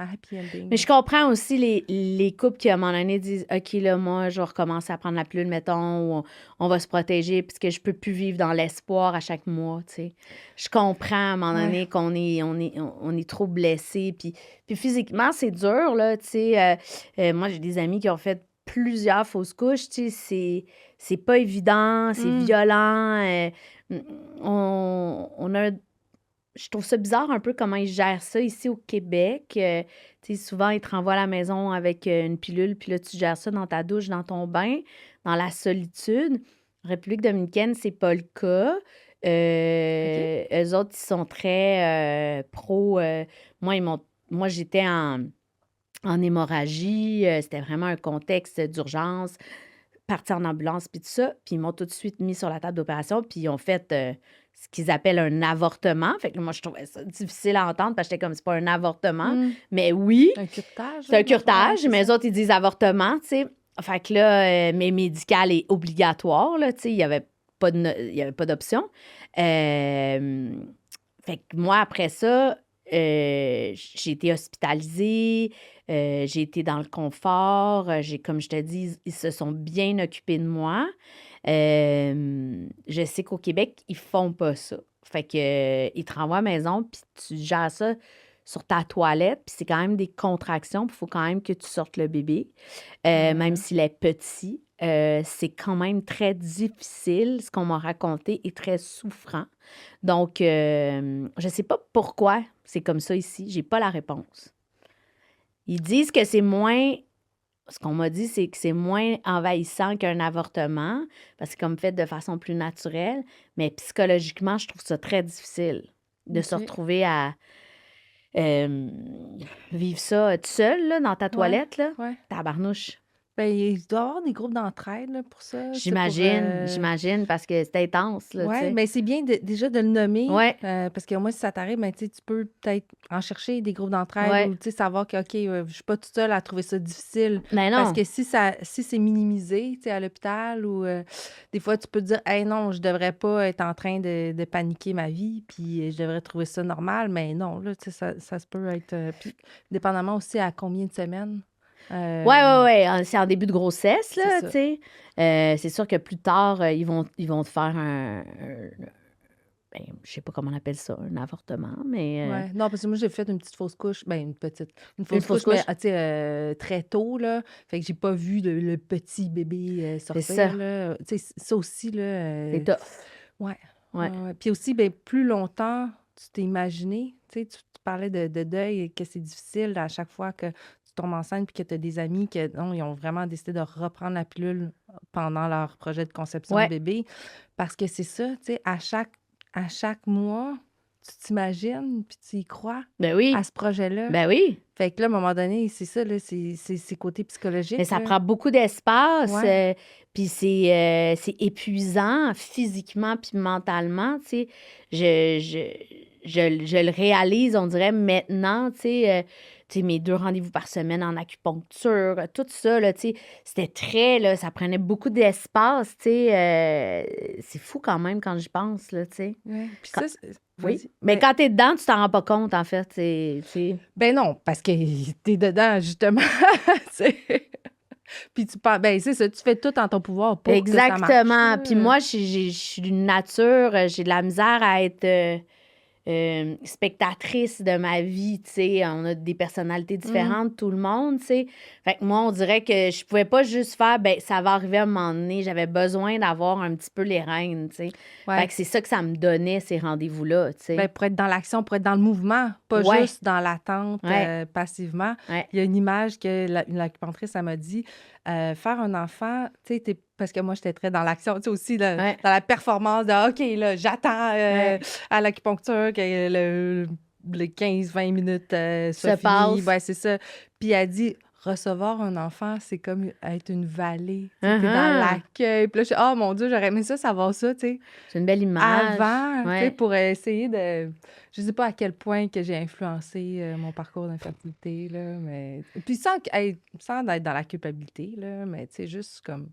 happy ending. Mais je comprends aussi les couples qui, à un moment donné, disent, OK, là, moi, je vais recommencer à prendre la pilule, mettons, ou on va se protéger, puisque je peux plus vivre dans l'espoir à chaque mois, tu sais. Je comprends, à un moment donné, Ouais. qu'on est trop blessé. Puis physiquement, c'est dur, là, tu sais. Moi, j'ai des amis qui ont fait plusieurs fausses couches, tu sais. C'est pas évident, c'est violent. On a... Je trouve ça bizarre un peu comment ils gèrent ça ici au Québec. Tu sais, souvent, ils te renvoient à la maison avec une pilule, puis là, tu gères ça dans ta douche, dans ton bain, dans la solitude. En République dominicaine, c'est pas le cas. Eux autres, ils sont très pro. Moi, j'étais en hémorragie. C'était vraiment un contexte d'urgence. Parti en ambulance, puis tout ça. Puis ils m'ont tout de suite mis sur la table d'opération, puis ils ont fait ce qu'ils appellent un avortement. Fait que moi, je trouvais ça difficile à entendre parce que j'étais comme, c'est pas un avortement. Mais oui, Un curetage. c'est un curetage, mais eux autres, ils disent avortement, tu sais. Fait que là, mais médical est obligatoire, là, tu sais, il y avait pas d'option. Fait que moi, après ça, j'ai été hospitalisée, j'ai été dans le confort, comme je te dis, ils se sont bien occupés de moi. Je sais qu'au Québec, ils font pas ça. Fait que ils te renvoient à la maison, puis tu gères ça sur ta toilette, puis c'est quand même des contractions, puis il faut quand même que tu sortes le bébé, même s'il est petit. C'est quand même très difficile, ce qu'on m'a raconté, et très souffrant. Donc, je sais pas pourquoi c'est comme ça ici. J'ai pas la réponse. Ils disent que c'est moins... Ce qu'on m'a dit, c'est que c'est moins envahissant qu'un avortement, parce que c'est comme fait de façon plus naturelle. Mais psychologiquement, je trouve ça très difficile de se retrouver à vivre ça tout seul, là, dans ta toilette, là. Ouais. Tabarnouche. Ben, il doit y avoir des groupes d'entraide là, pour ça. J'imagine, parce que c'est intense, là, tu Oui, sais. mais c'est bien déjà de le nommer. Ouais. Parce que moi, si ça t'arrive, ben, tu sais, tu peux peut-être en chercher des groupes d'entraide Ouais. ou tu sais, savoir que, OK, je suis pas toute seule à trouver ça difficile. Mais non. Parce que si c'est minimisé, tu sais, à l'hôpital ou des fois, tu peux te dire, hey, non, je devrais pas être en train de paniquer ma vie, puis je devrais trouver ça normal. Mais non, là, tu sais, ça se peut être. Puis, dépendamment aussi à combien de semaines. Ouais. C'est en début de grossesse, là, C'est tu ça. sais. C'est sûr que plus tard, ils vont te faire je sais pas comment on appelle ça, un avortement, mais... Ouais. Non, parce que moi, j'ai fait une petite fausse couche. Ben, une Une fausse fausse couche, mais couche? tu sais, très tôt, là. Fait que j'ai pas vu le petit bébé C'est ça. sortir, là. Tu sais, ça aussi, là. C'est tough. Ouais. Ouais. Ouais. Puis aussi, ben, plus longtemps tu t'es imaginé, tu sais, tu parlais de deuil et que c'est difficile à chaque fois que tombes enceinte puis que tu as des amis qui ils ont vraiment décidé de reprendre la pilule pendant leur projet de conception de bébé. Parce que c'est ça, tu sais, à chaque mois, tu t'imagines puis tu y crois à ce projet-là. Ben oui. Fait que là, à un moment donné, c'est ça, là, c'est côté psychologique. Mais ça prend beaucoup d'espace, Ouais. puis c'est épuisant physiquement puis mentalement, tu sais. Je le réalise, on dirait, maintenant, tu sais, mes 2 rendez-vous par semaine en acupuncture, tout ça, là, tu sais, c'était très, là, ça prenait beaucoup d'espace, tu sais. C'est fou quand même quand j'y pense, là, tu sais. Ouais. Puis Quand- ça, Oui, vas-y. mais quand t'es dedans, tu t'en rends pas compte, en fait, tu sais. Ben non, parce que t'es dedans, justement. C'est- Puis tu penses, ben c'est ça, tu fais tout en ton pouvoir pour que ça marche. Exactement. là. Puis moi, je suis d'une nature, j'ai de la misère à être spectatrice de ma vie, tu sais. On a des personnalités différentes, tout le monde, tu sais. Fait que moi, on dirait que je pouvais pas juste faire, ben ça va arriver à un moment donné. J'avais besoin d'avoir un petit peu les rênes, tu sais. Ouais. Fait que c'est ça que ça me donnait, ces rendez-vous-là, tu sais. Ben, pour être dans l'action, pour être dans le mouvement, pas Ouais. juste dans l'attente passivement. Ouais. Il y a une image que l'acupunctrice, elle m'a dit, faire un enfant, tu sais, parce que moi, j'étais très dans l'action, tu sais, aussi dans la performance de, OK, là, j'attends à l'acupuncture que les 15-20 minutes soient finies. Ouais, c'est ça. Puis elle dit, recevoir un enfant, c'est comme être une vallée. Tu sais, t'es dans l'accueil. Puis là, je suis, oh mon Dieu, j'aurais aimé ça, savoir ça, tu sais. C'est une belle image. Avant, tu sais, pour essayer de... Je sais pas à quel point que j'ai influencé mon parcours d'infertilité, là, mais... Puis sans être dans la culpabilité, là, mais tu sais, juste comme...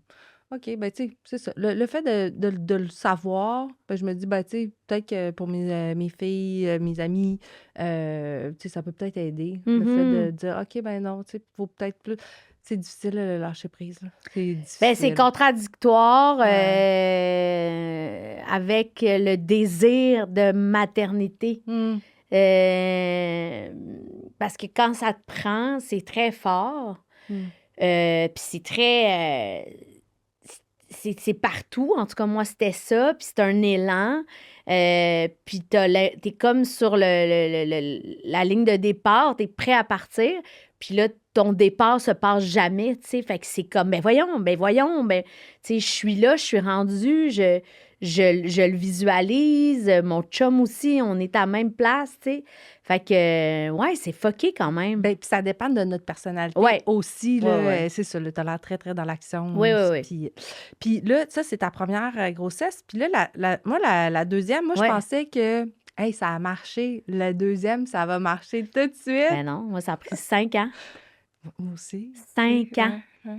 OK, ben tu sais, c'est ça. Le fait de le savoir, ben je me dis, ben tu sais, peut-être que pour mes filles, mes amis, tu sais, ça peut peut-être aider. Le fait de dire, OK, ben non, tu sais, faut peut-être plus... C'est difficile de lâcher prise, là. C'est difficile. Ben, c'est contradictoire avec le désir de maternité. Parce que quand ça te prend, c'est très fort. Puis c'est très... c'est partout. En tout cas, moi, c'était ça. Puis c'est un élan. Puis t'es comme sur la ligne de départ. T'es prêt à partir. Puis là, ton départ se passe jamais, tu sais. Fait que c'est comme, ben voyons, tu sais, je suis là, je suis rendue, je le visualise. Mon chum aussi, on est à la même place, tu sais. Fait que, ouais, c'est fucké quand même. Ben, puis ça dépend de notre personnalité aussi, là. C'est ça, là, t'as l'air très, très dans l'action. Oui. Puis là, ça, c'est ta première grossesse. Puis là, moi, la deuxième, moi, je pensais que, hey, ça a marché. La deuxième, ça va marcher tout de suite. Ben non, moi, ça a pris 5 ans. Moi aussi. 5 ans. Ouais.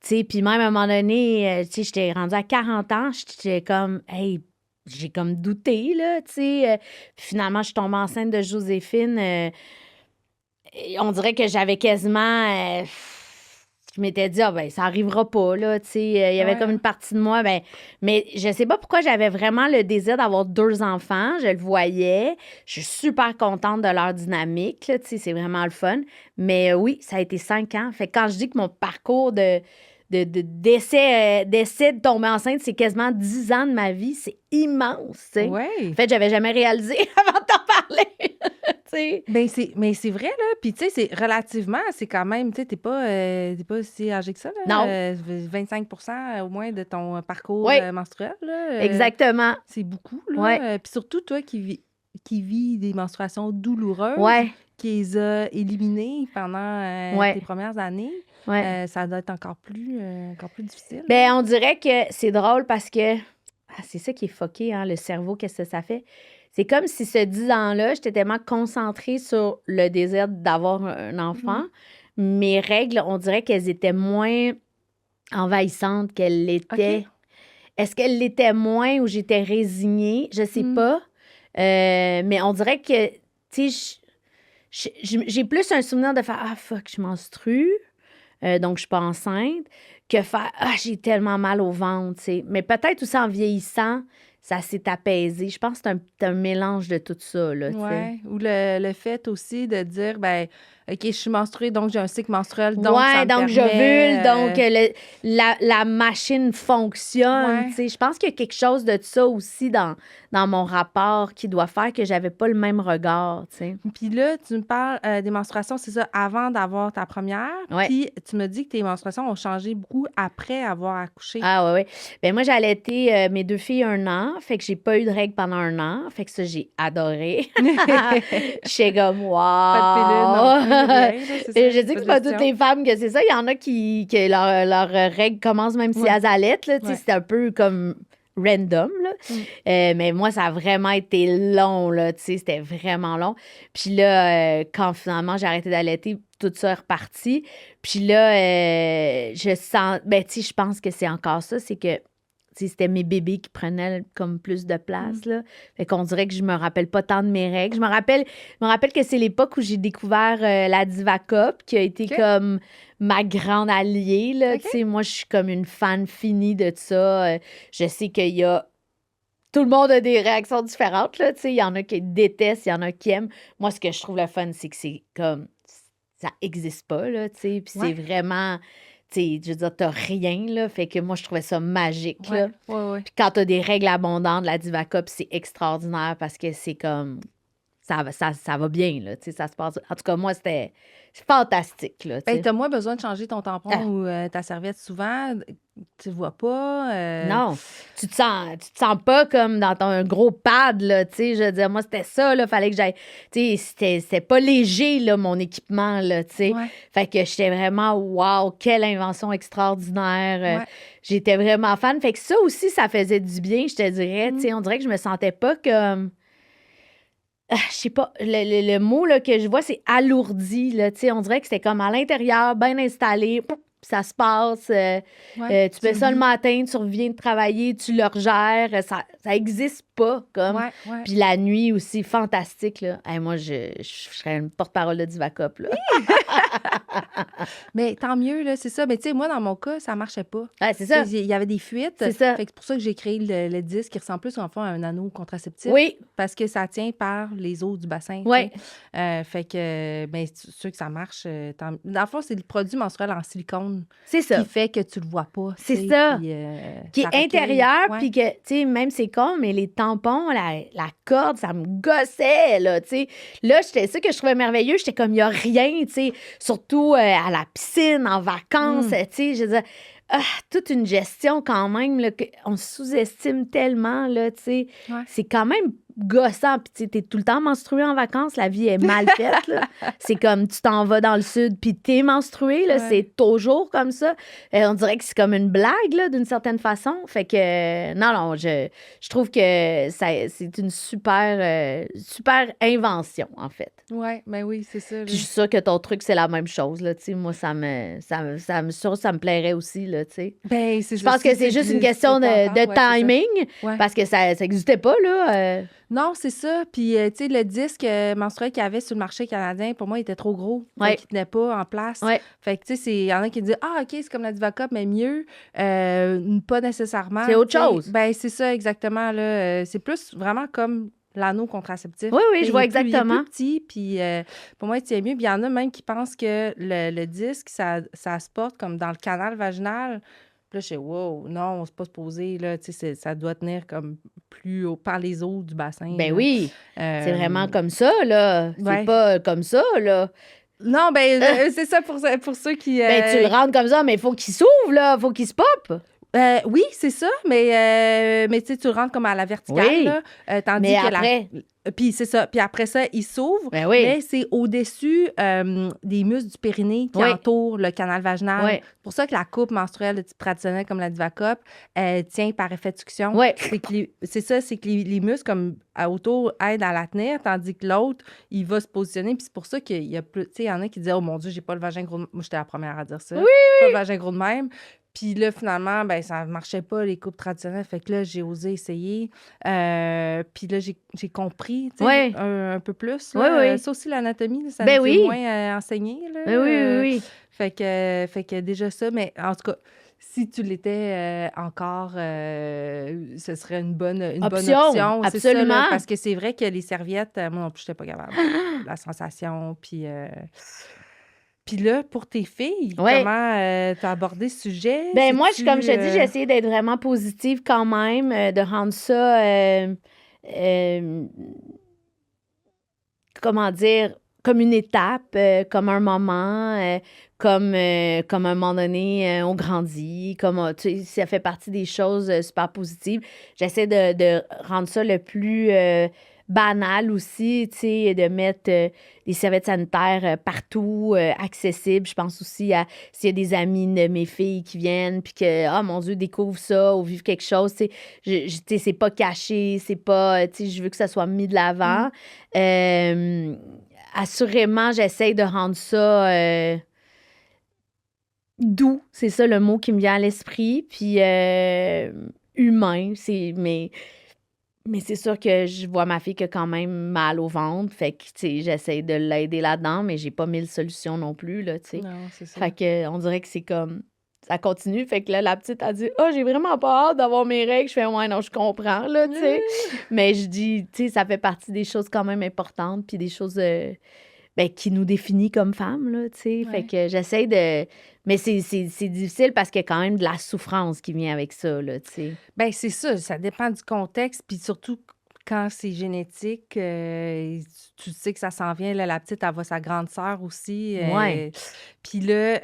Tu sais, puis même à un moment donné, tu sais, j'étais rendue à 40 ans, j'étais comme, hey, j'ai comme douté, là, tu sais. Puis finalement, je suis tombée enceinte de Joséphine. On dirait que j'avais quasiment... je m'étais dit, ah ben, ça arrivera pas, là, tu sais. Il y avait comme une partie de moi, ben... Mais je sais pas pourquoi j'avais vraiment le désir d'avoir 2 enfants. Je le voyais. Je suis super contente de leur dynamique, là, tu sais. C'est vraiment le fun. Mais oui, ça a été 5 ans. Fait que quand je dis que mon parcours d'essai de tomber enceinte, c'est quasiment 10 ans de ma vie. C'est immense, tu sais. Ouais. En fait, j'avais jamais réalisé avant de t'en parler, tu sais. Mais c'est vrai, là. Puis, tu sais, c'est relativement, c'est quand même, tu sais, t'es pas si âgé que ça, là. Non. 25% au moins de ton parcours menstruel, là. Exactement. C'est beaucoup, là. Puis surtout, toi qui vis des menstruations douloureuses, qui les a éliminées pendant tes premières années, ça doit être encore plus difficile. Ben, on dirait que c'est drôle parce que c'est ça qui est fucké, hein, le cerveau, qu'est-ce que ça fait? C'est comme si ce 10 ans-là, j'étais tellement concentrée sur le désir d'avoir un enfant. Mes règles, on dirait qu'elles étaient moins envahissantes qu'elles l'étaient. OK. Est-ce qu'elles l'étaient moins ou j'étais résignée? Je sais pas. Mais on dirait que, tu sais, j'ai plus un souvenir de faire « Ah, fuck, je menstrue. Donc, je suis pas enceinte », que faire « Ah, j'ai tellement mal au ventre. » Mais peut-être aussi en vieillissant, ça s'est apaisé. Je pense que c'est un mélange de tout ça, là, tu sais. Ouais. Ou le fait aussi de dire, ben, OK, je suis menstruée, donc j'ai un cycle menstruel, donc ça Ouais, me donc j'ovule, donc permet... la machine fonctionne, tu Ouais. sais. Je pense qu'il y a quelque chose de ça aussi dans mon rapport qui doit faire que j'avais pas le même regard, tu sais. Puis là, tu me parles des menstruations, c'est ça, avant d'avoir ta première. Ouais. Puis tu me dis que tes menstruations ont changé beaucoup après avoir accouché. Ah ouais, ouais. Ben moi, j'ai allaité mes 2 filles 1 an, fait que j'ai pas eu de règles pendant 1 an, fait que ça, j'ai adoré. J'étais comme Pas de pilule non plus, «Wow!» rien, là, c'est Et ça? je dis que Pas c'est de pas toutes gestion? les femmes que c'est ça. Il y en a que leurs règles commencent même si Ouais. elles allaitent, là, tu sais, Ouais. c'est un peu comme random, là. Mais moi, ça a vraiment été long, là, tu sais, c'était vraiment long. Puis là, quand finalement j'ai arrêté d'allaiter, tout ça est reparti. Puis là, je sens, ben, tu sais, je pense que c'est encore ça, c'est que, tu sais, c'était mes bébés qui prenaient comme plus de place, là. Fait qu'on dirait que je me rappelle pas tant de mes règles. Je me rappelle que c'est l'époque où j'ai découvert la Divacop, qui a été OK. comme ma grande alliée, là. OK. Tu sais, moi, je suis comme une fan finie de ça. Je sais qu'il y a... Tout le monde a des réactions différentes, là. Tu sais, il y en a qui détestent, il y en a qui aiment. Moi, ce que je trouve le fun, c'est que c'est comme... Ça existe pas, là, tu sais. Puis Ouais. c'est vraiment... Tu sais, je veux dire, t'as rien, là. Fait que moi, je trouvais ça magique, là. Ouais. Puis quand t'as des règles abondantes, la Divacop, c'est extraordinaire parce que c'est comme... Ça va bien, là, tu sais, ça se passe... En tout cas, moi, c'était fantastique, là, tu Ben, sais. t'as moins besoin de changer ton tampon Ah. ou ta serviette souvent. Tu le vois pas. Non, tu te sens pas comme dans ton gros pad, là, tu sais, je veux dire, moi, c'était ça, là, fallait que j'aille, tu sais, c'était pas léger, là, mon équipement, là, tu sais. Ouais. Fait que j'étais vraiment, wow, quelle invention extraordinaire. Ouais. J'étais vraiment fan. Fait que ça aussi, ça faisait du bien, je te dirais, tu sais, on dirait que je me sentais pas comme... je sais pas, le mot là, que je vois, c'est alourdi, là, tu sais, on dirait que c'était comme à l'intérieur, bien installé, pouf, ça se passe, tu fais ça le matin, tu reviens de travailler, tu le regères, ça existe pas, comme. Ouais. Puis la nuit aussi, fantastique, là. Hey, moi, je serais une porte-parole de Divacop, là. Mais tant mieux, là, c'est ça. Mais tu sais, moi, dans mon cas, ça marchait pas. Ouais, c'est ça. Tu sais, il y avait des fuites. C'est ça. Fait que c'est pour ça que j'ai créé le disque qui ressemble plus, en fond, à un anneau contraceptif. Oui. Parce que ça tient par les os du bassin. tu Ouais. sais. Fait que, ben, c'est sûr que ça marche. Dans le fond, c'est le produit menstruel en silicone C'est ça. qui fait que tu le vois pas. C'est tu sais, ça. puis, Qui est ça recueille. intérieur, Ouais. puis que, tu sais, même c'est con, mais les tampons, la corde, ça me gossait, là, tu sais. Là, c'était ça que je trouvais merveilleux. J'étais comme, il n'y a rien, tu sais, surtout à la piscine, en vacances, tu sais, je veux dire, toute une gestion quand même, là, on sous-estime tellement, là, tu sais. Ouais. C'est quand même gossant, puis tu sais, t'es tout le temps menstruée en vacances, la vie est mal faite, là. C'est comme, tu t'en vas dans le sud, puis t'es menstruée, là, Ouais. c'est toujours comme ça. On dirait que c'est comme une blague, là, d'une certaine façon. Fait que, non, je trouve que c'est une super invention, en fait. Ouais, ben oui, c'est ça. Puis je suis sûre que ton truc, c'est la même chose, là, tu sais. Moi, ça me plairait aussi, là, tu sais. Ben, c'est Je pense que c'est juste une question de timing, Ouais. parce que ça n'existait pas, là. Non, c'est ça. Puis, tu sais, le disque menstruel qu'il y avait sur le marché canadien, pour moi, il était trop gros. Ouais. Fait qu'il tenait pas en place. Ouais. Fait que, tu sais, il y en a qui disent « Ah, OK, c'est comme la Divacop, mais mieux. » Pas nécessairement. C'est autre tu sais. chose. Ben, c'est ça, exactement. Là. C'est plus vraiment comme l'anneau contraceptif. Oui, oui, je vois Il est exactement. plus petit, puis pour moi, il tient mieux. Puis il y en a même qui pensent que le disque, ça se porte comme dans le canal vaginal. Puis là, je suis wow, non, c'est pas supposé, là, tu sais, ça doit tenir comme plus haut, par les os du bassin. Ben là. oui, c'est vraiment comme ça, là. C'est ouais. pas comme ça, là. Non, ben, c'est ça pour ceux qui... Ben, tu le rentres comme ça, mais il faut qu'il s'ouvre, là. Il faut qu'il se pop. Oui, c'est ça, mais tu sais, tu le rentres comme à la verticale, Oui. là, tandis Mais que après... Puis c'est ça. Puis après ça, il s'ouvre, Ben oui. mais c'est au-dessus des muscles du périnée qui Oui. entourent le canal vaginal. Oui. C'est pour ça que la coupe menstruelle de type traditionnel comme la Divacop, elle tient par effet de succion. Oui. C'est ça, c'est que les muscles comme autour aident à la tenir, tandis que l'autre, il va se positionner. Puis c'est pour ça qu'il y a plus... Tu sais, il y en a qui disent « Oh mon Dieu, j'ai pas le vagin gros de... » Moi, j'étais la première à dire ça. Oui, Pas le vagin gros de même. Puis là, finalement, ben ça marchait pas, les coupes traditionnelles. Fait que là, j'ai osé essayer. Puis là, j'ai compris, tu sais, Ouais. un peu plus. Oui, là. oui. Ça aussi, l'anatomie, là, ça Ben nous est oui. moins enseigné. Là. Ben oui, oui, oui. Fait que déjà ça, mais en tout cas, si tu l'étais encore, ce serait une bonne Option, option. C'est ça, là, absolument. parce que c'est vrai que les serviettes, moi non plus, j'étais pas capable. La sensation, puis là, pour tes filles, Ouais. comment t'as abordé ce sujet? Ben moi, C'est-tu, comme je te dis, j'ai essayé d'être vraiment positive quand même, de rendre ça, comment dire, comme une étape, comme un moment, comme à un moment donné, on grandit, comme, tu sais, ça fait partie des choses super positives. J'essaie de rendre ça le plus banal aussi, tu sais, de mettre des serviettes sanitaires partout, accessibles. Je pense aussi à s'il y a des amis de mes filles qui viennent, puis que, ah mon Dieu, découvre ça ou vivent quelque chose, tu sais, tu sais, c'est pas caché, c'est pas, tu sais, je veux que ça soit mis de l'avant. Assurément, j'essaie de rendre ça doux, c'est ça le mot qui me vient à l'esprit, puis humain, mais c'est sûr que je vois ma fille qui a quand même mal au ventre, fait que, tu sais, j'essaie de l'aider là-dedans, mais j'ai pas 1000 solutions non plus, là, tu sais. Non, c'est ça. Fait que, on dirait que c'est comme, ça continue, fait que là, la petite a dit « Ah, j'ai vraiment pas hâte d'avoir mes règles. » Je fais « Ouais, non, je comprends, là, tu sais. » Mais je dis, tu sais, ça fait partie des choses quand même importantes, puis des choses qui nous définit comme femmes, là, tu sais. Fait Ouais. que j'essaie de... Mais c'est difficile parce qu'il y a quand même de la souffrance qui vient avec ça, là, tu sais. Ben c'est ça dépend du contexte, puis surtout quand c'est génétique, tu sais que ça s'en vient. Là, la petite, elle voit sa grande sœur aussi. Ouais. Puis là,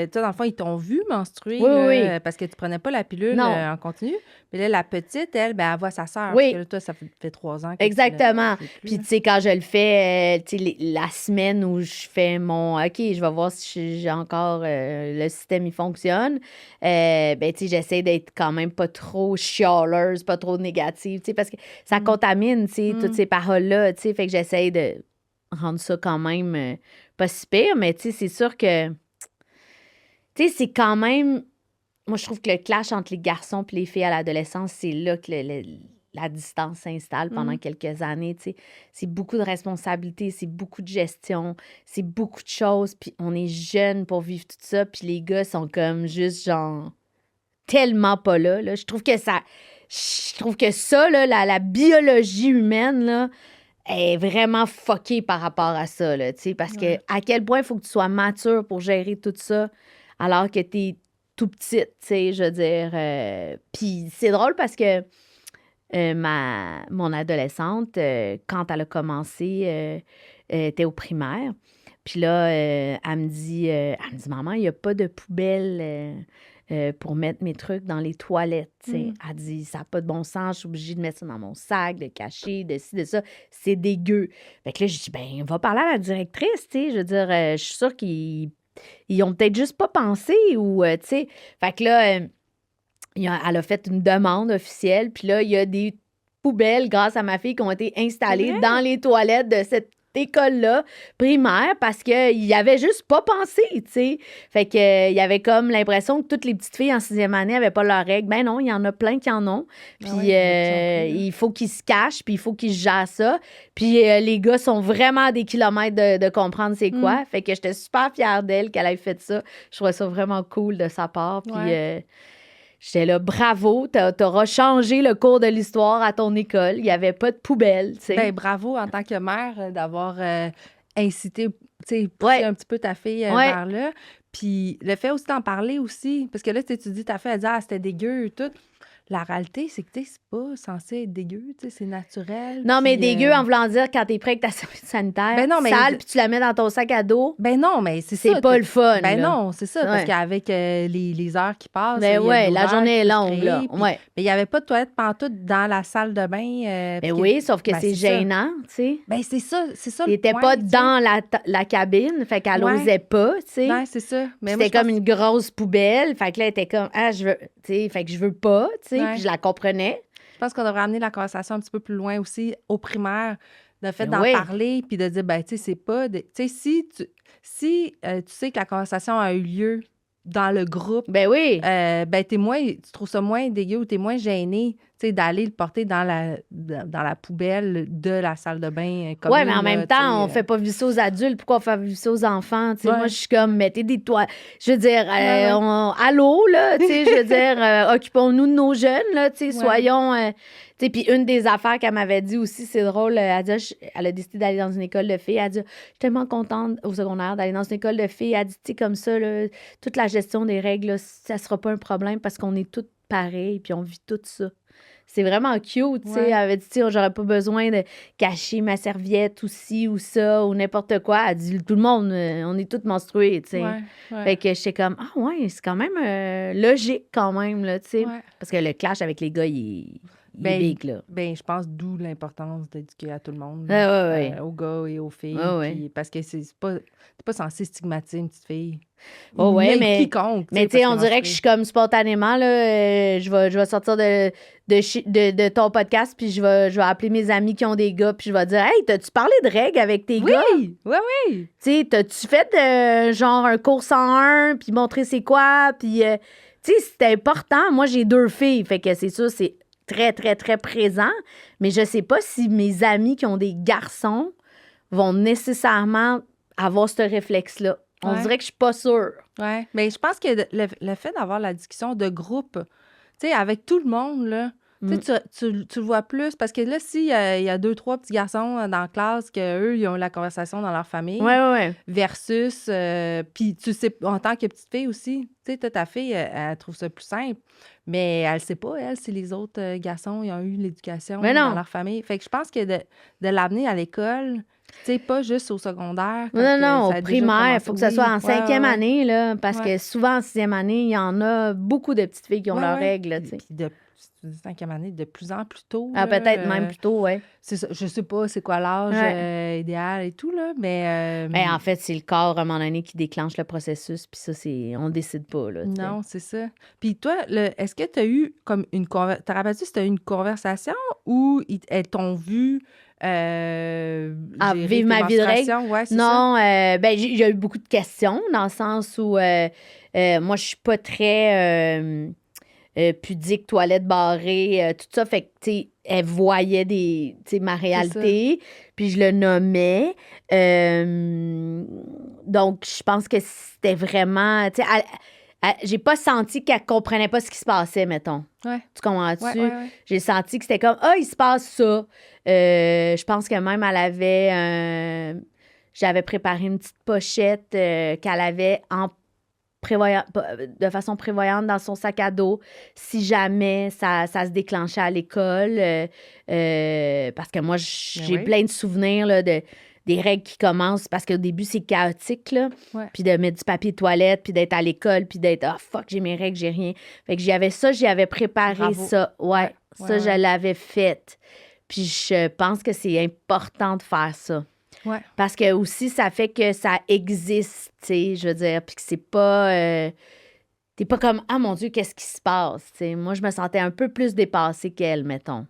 toi, dans le fond, ils t'ont vu menstruer, Oui, oui, là, oui. parce que tu prenais pas la pilule Non. en continu. Mais là, la petite, elle, ben, elle voit sa sœur. Oui. Parce que là, toi, ça fait 3 ans que Exactement. tu l'as plus, Puis, là. tu sais, quand je le fais, tu sais, la semaine où je fais mon OK, je vais voir si j'ai encore le système, il fonctionne. Ben, tu sais, j'essaie d'être quand même pas trop chialeuse, pas trop négative, tu sais, parce que ça contamine, tu sais, toutes ces paroles-là, tu sais. Fait que j'essaie de rendre ça quand même pas si pire, mais tu sais, c'est sûr que, tu sais, c'est quand même. Moi, je trouve que le clash entre les garçons et les filles à l'adolescence, c'est là que la distance s'installe pendant quelques années, tu sais. C'est beaucoup de responsabilités, c'est beaucoup de gestion, c'est beaucoup de choses, puis on est jeunes pour vivre tout ça, puis les gars sont comme juste, genre, tellement pas là, là. Je trouve que ça, là, la biologie humaine, là, est vraiment fuckée par rapport à ça, là, tu sais, parce que à quel point il faut que tu sois mature pour gérer tout ça alors que t'es tout petite, tu sais, je veux dire. Puis c'est drôle parce que mon adolescente, quand elle a commencé, elle était au primaire. Puis là, elle me dit, Maman, il n'y a pas de poubelle pour mettre mes trucs dans les toilettes, tu sais. Elle dit, ça n'a pas de bon sens, je suis obligée de mettre ça dans mon sac, de cacher, de ci, de ça. C'est dégueu. Fait que là, je dis, ben, va parler à la directrice, tu sais. Je veux dire, je suis sûre qu'ils ont peut-être juste pas pensé ou, tu sais. Fait que là, elle a fait une demande officielle, puis là, il y a des poubelles, grâce à ma fille, qui ont été installées dans les toilettes de cette école-là, primaire, parce qu'ils avait juste pas pensé, tu sais. Fait que il y avait comme l'impression que toutes les petites filles en 6e année avaient pas leurs règles. Ben non, il y en a plein qui en ont. Puis il faut qu'ils se cachent, puis il faut qu'ils gèrent ça. Puis les gars sont vraiment à des kilomètres de comprendre c'est quoi. Fait que j'étais super fière d'elle qu'elle ait fait ça. Je trouvais ça vraiment cool de sa part. Puis j'étais là, bravo, t'auras changé le cours de l'histoire à ton école. Il n'y avait pas de poubelle, tu sais. Ben bravo en tant que mère d'avoir incité, tu sais, poussé un petit peu ta fille vers là. Puis le fait aussi d'en parler aussi, parce que là, tu dis, ta fille, elle dit, ah, c'était dégueu, tout. La réalité, c'est que, tu sais, c'est pas censé être dégueu, tu sais, c'est naturel. Non, mais puis, dégueu en voulant dire quand t'es prêt avec ta serviette sanitaire, Ben non, mais- sale, puis tu la mets dans ton sac à dos, Ben non, mais c'est ça. c'est pas le fun, Ben là. non, c'est ça, parce Ouais. qu'avec les heures qui passent, Ben il y a de ouais, la l'odeur journée qui est peut se longue, créer, là. puis- Ouais. Mais il n'y avait pas de toilette pantoute dans la salle de bain. Ben puis oui, sauf que ben, c'est ça. gênant, tu sais. Ben c'est ça Il le était point, pas tu sais. dans la cabine, fait qu'elle Ouais. osait pas, tu sais. Ouais, c'est ça. Mais moi, C'était je comme pense- une grosse poubelle, fait que là, elle était comme, ah, je veux, tu sais, fait que je veux pas, tu sais, Ouais. puis je la comprenais. Je pense qu'on devrait amener la conversation un petit peu plus loin aussi, au primaire, le fait Ben d'en oui. parler, puis de dire, ben, tu sais, c'est pas... Tu sais, si tu sais que la conversation a eu lieu dans le groupe, Ben oui. ben, tu trouves ça moins dégueu ou t'es moins gêné tu sais, d'aller le porter dans la poubelle de la salle de bain commune. Oui, mais en même temps, on fait pas vivre ça aux adultes. Pourquoi on fait vivre ça aux enfants? Tu sais, moi, je suis comme, mettez des toiles. Je veux dire, allô, là, tu sais, je veux dire, occupons-nous de nos jeunes, là, tu sais, soyons... tu sais, puis une des affaires qu'elle m'avait dit aussi, c'est drôle, elle dit, elle a décidé d'aller dans une école de filles. Elle dit, je suis tellement contente au secondaire d'aller dans une école de filles. Elle dit, tu sais, comme ça, là, toute la gestion des règles, là, ça sera pas un problème parce qu'on est toutes pareilles puis on vit tout ça. C'est vraiment cute, tu sais. Elle avait dit, tu sais, j'aurais pas besoin de cacher ma serviette ou ci ou ça ou n'importe quoi. Elle dit, tout le monde, on est toutes menstruées, tu sais. Fait que j'étais comme, ah ouais, c'est quand même logique quand même, là, tu sais. Parce que le clash avec les gars, il est big, là. Ben, je pense d'où l'importance d'éduquer à tout le monde, aux gars et aux filles. Puis, parce que t'es pas censé stigmatiser une petite fille. Mais quiconque. Mais tu sais, on dirait que je suis comme spontanément, là, je vais sortir de ton podcast, puis je vais appeler mes amis qui ont des gars, puis je vais dire, hey, t'as-tu parlé de règles avec tes gars? Oui. Tu sais, t'as-tu fait genre un cours 101, puis montrer c'est quoi? Puis, tu sais, c'est important. Moi, j'ai 2 filles, fait que c'est sûr, c'est très, très, très présent, mais je sais pas si mes amis qui ont des garçons vont nécessairement avoir ce réflexe-là. On dirait que je suis pas sûre. Oui, mais je pense que le fait d'avoir la discussion de groupe, tu sais, avec tout le monde, là, tu le vois plus. Parce que là, s'il y a 2, 3 petits garçons dans la classe qu'eux, ils ont la conversation dans leur famille, versus, puis tu sais, en tant que petite fille aussi, tu sais, ta fille, elle trouve ça plus simple, mais elle sait pas, elle, si les autres garçons, ils ont eu l'éducation dans leur famille. Fait que je pense que de l'amener à l'école... Tu sais, pas juste au secondaire. Non, au primaire. Il faut que ce soit en 5e année, là, parce que souvent, en 6e année, il y en a beaucoup de petites filles qui ont leurs règles. Puis de 5e année, de plus en plus tôt. Peut-être même plus tôt, oui. C'est ça. Je sais pas c'est quoi l'âge idéal et tout, là, mais... Mais en fait, c'est le corps, à un moment donné, qui déclenche le processus, puis ça, on décide pas, là. Non, c'est ça. Puis toi, est-ce que tu as eu comme une conversation... T'as rappelé si c'était une conversation ou elles t'ont vu... vivre ma vie de règle. Non, il y a eu beaucoup de questions dans le sens où moi, je suis pas très pudique, toilette barrée, tout ça. Fait que, tu sais, elle voyait ma réalité, puis je le nommais. Donc, je pense que c'était vraiment... Tu sais, j'ai pas senti qu'elle comprenait pas ce qui se passait, mettons. Tu comprends-tu? J'ai senti que c'était comme, il se passe ça. Je pense que même elle avait j'avais préparé une petite pochette qu'elle avait de façon prévoyante dans son sac à dos si jamais ça se déclenchait à l'école. Parce que moi, j'ai plein de souvenirs là, des règles qui commencent parce qu'au début, c'est chaotique, là. Puis de mettre du papier de toilette, puis d'être à l'école, puis d'être « Ah, fuck, j'ai mes règles, j'ai rien. » Fait que j'y avais préparé ça. Je l'avais fait. Puis je pense que c'est important de faire ça. Parce que aussi, ça fait que ça existe, tu sais, je veux dire, puis que c'est pas... t'es pas comme « Ah, mon Dieu, qu'est-ce qui se passe? » Moi, je me sentais un peu plus dépassée qu'elle, mettons.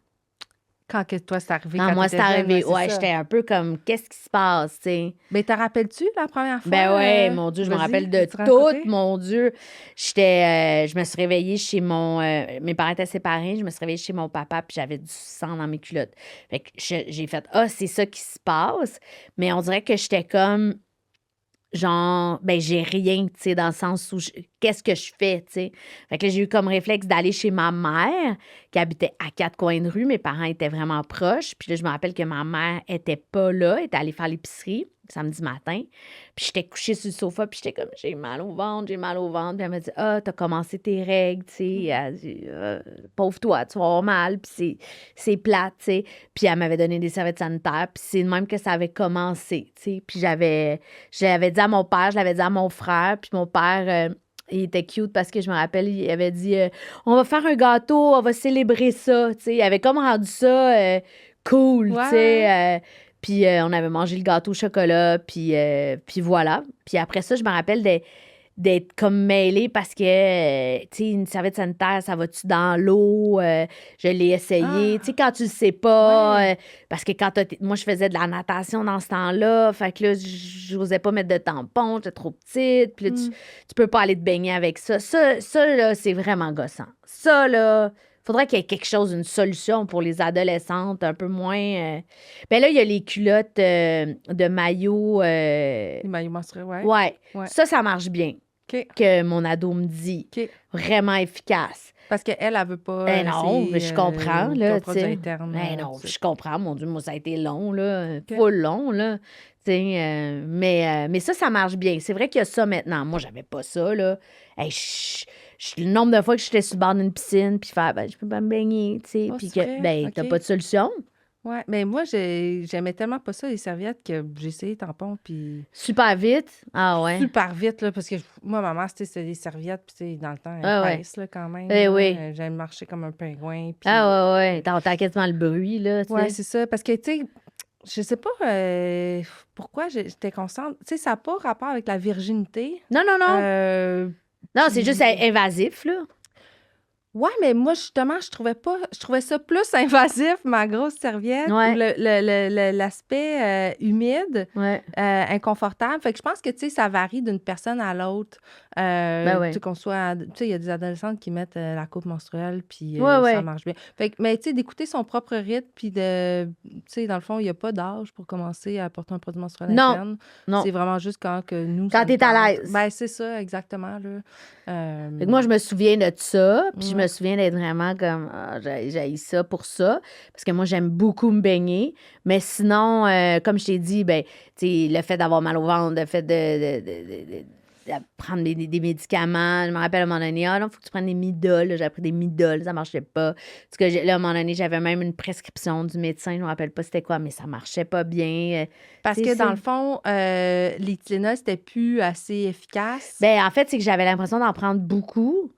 Quand que toi, c'est arrivé? Non, moi, c'est arrivé. J'étais un peu comme, qu'est-ce qui se passe, tu sais? Mais te rappelles-tu la première fois? Ben ouais, mon Dieu, je me rappelle de tout, mon Dieu. Je me suis réveillée chez mes parents étaient séparés, je me suis réveillée chez mon papa, puis j'avais du sang dans mes culottes. Fait que j'ai fait, c'est ça qui se passe. Mais on dirait que j'étais comme, genre, j'ai rien, tu sais, dans le sens où qu'est-ce que je fais, tu sais. Fait que là, j'ai eu comme réflexe d'aller chez ma mère, qui habitait à 4 coins de rue. Mes parents étaient vraiment proches. Puis là, je me rappelle que ma mère était pas là, elle était allée faire l'épicerie samedi matin. Puis j'étais couchée sur le sofa, puis j'étais comme, j'ai mal au ventre. Puis elle m'a dit, t'as commencé tes règles, tu sais. Elle dit, pauvre toi, tu vas avoir mal, puis c'est plate, tu sais. Puis elle m'avait donné des serviettes sanitaires, puis c'est de même que ça avait commencé, tu sais. Puis j'avais dit à mon père, je l'avais dit à mon frère, puis mon père... il était cute parce que je me rappelle, il avait dit on va faire un gâteau, on va célébrer ça. Tu sais, il avait comme rendu ça cool. Tu sais. Puis on avait mangé le gâteau au chocolat, puis voilà. Puis après ça, je me rappelle d'être comme mêlée parce que, tu sais, une serviette sanitaire, ça va-tu dans l'eau? Je l'ai essayé. Tu sais, quand tu le sais pas, parce que moi, je faisais de la natation dans ce temps-là, fait que là, j'osais pas mettre de tampon, j'étais trop petite, puis là, tu peux pas aller te baigner avec ça. Ça, là, c'est vraiment gossant. Ça, là, faudrait qu'il y ait quelque chose, une solution pour les adolescentes un peu moins... Ben là, il y a les culottes de maillot. Les maillots menstruels, ouais. Ouais. Ouais. Ça marche bien. OK. Que mon ado me dit. OK. Vraiment efficace. Parce qu'elle, elle veut pas. Ben non, mais je comprends, là, tu sais. Interne, Ben non, tout ça. je comprends. Mon Dieu, moi, ça a été long, là. Full long, là. Tu sais, mais ça marche bien. C'est vrai qu'il y a ça maintenant. Moi, j'avais pas ça, là. Hey, le nombre de fois que j'étais sur le bord d'une piscine, puis faire, ben, je peux pas me baigner, tu sais. Puis que, ben, t'as pas de solution. Ouais, mais moi, j'aimais tellement pas ça, les serviettes, que j'ai essayé les tampons, puis... Super vite? Ah ouais? Super vite, là, parce que moi, maman, c'était des serviettes, puis dans le temps, elles pèsent, là, quand même. Eh oui. J'aime marcher comme un pingouin, puis... Ah ouais. T'entends quasiment le bruit, là, tu sais. Ouais, c'est ça, parce que, tu sais, je sais pas pourquoi j'étais consciente. Tu sais, ça n'a pas rapport avec la virginité. Non. Non, c'est juste invasif, là. Ouais, mais moi, justement, je trouvais ça plus invasif, ma grosse serviette, Ouais. ou l'aspect humide, Ouais. inconfortable. Fait que je pense que, tu sais, ça varie d'une personne à l'autre. Ben ouais. Tu sais, qu'on soit... Tu sais, il y a des adolescentes qui mettent la coupe menstruelle, puis Ouais. ça marche bien. Fait que, mais, tu sais, d'écouter son propre rythme, puis de... Tu sais, dans le fond, il n'y a pas d'âge pour commencer à porter un produit menstruel interne. Non. C'est vraiment juste quand que nous... Quand t'es à l'aise. Ben, c'est ça, exactement, là. Fait que moi, je me souviens de ça, puis je me souviens d'être vraiment comme, j'haïs ça pour ça, parce que moi, j'aime beaucoup me baigner, mais sinon, comme je t'ai dit, ben, tu sais, le fait d'avoir mal au ventre, le fait de prendre des médicaments, je me rappelle à un moment donné, non, il faut que tu prennes des Midol, j'ai pris des Midol, ça marchait pas. Parce que là, à un moment donné, j'avais même une prescription du médecin, je me rappelle pas c'était quoi, mais ça marchait pas bien. Parce que dans le fond, les Tylenol, c'était plus assez efficace. Ben, en fait, c'est que j'avais l'impression d'en prendre beaucoup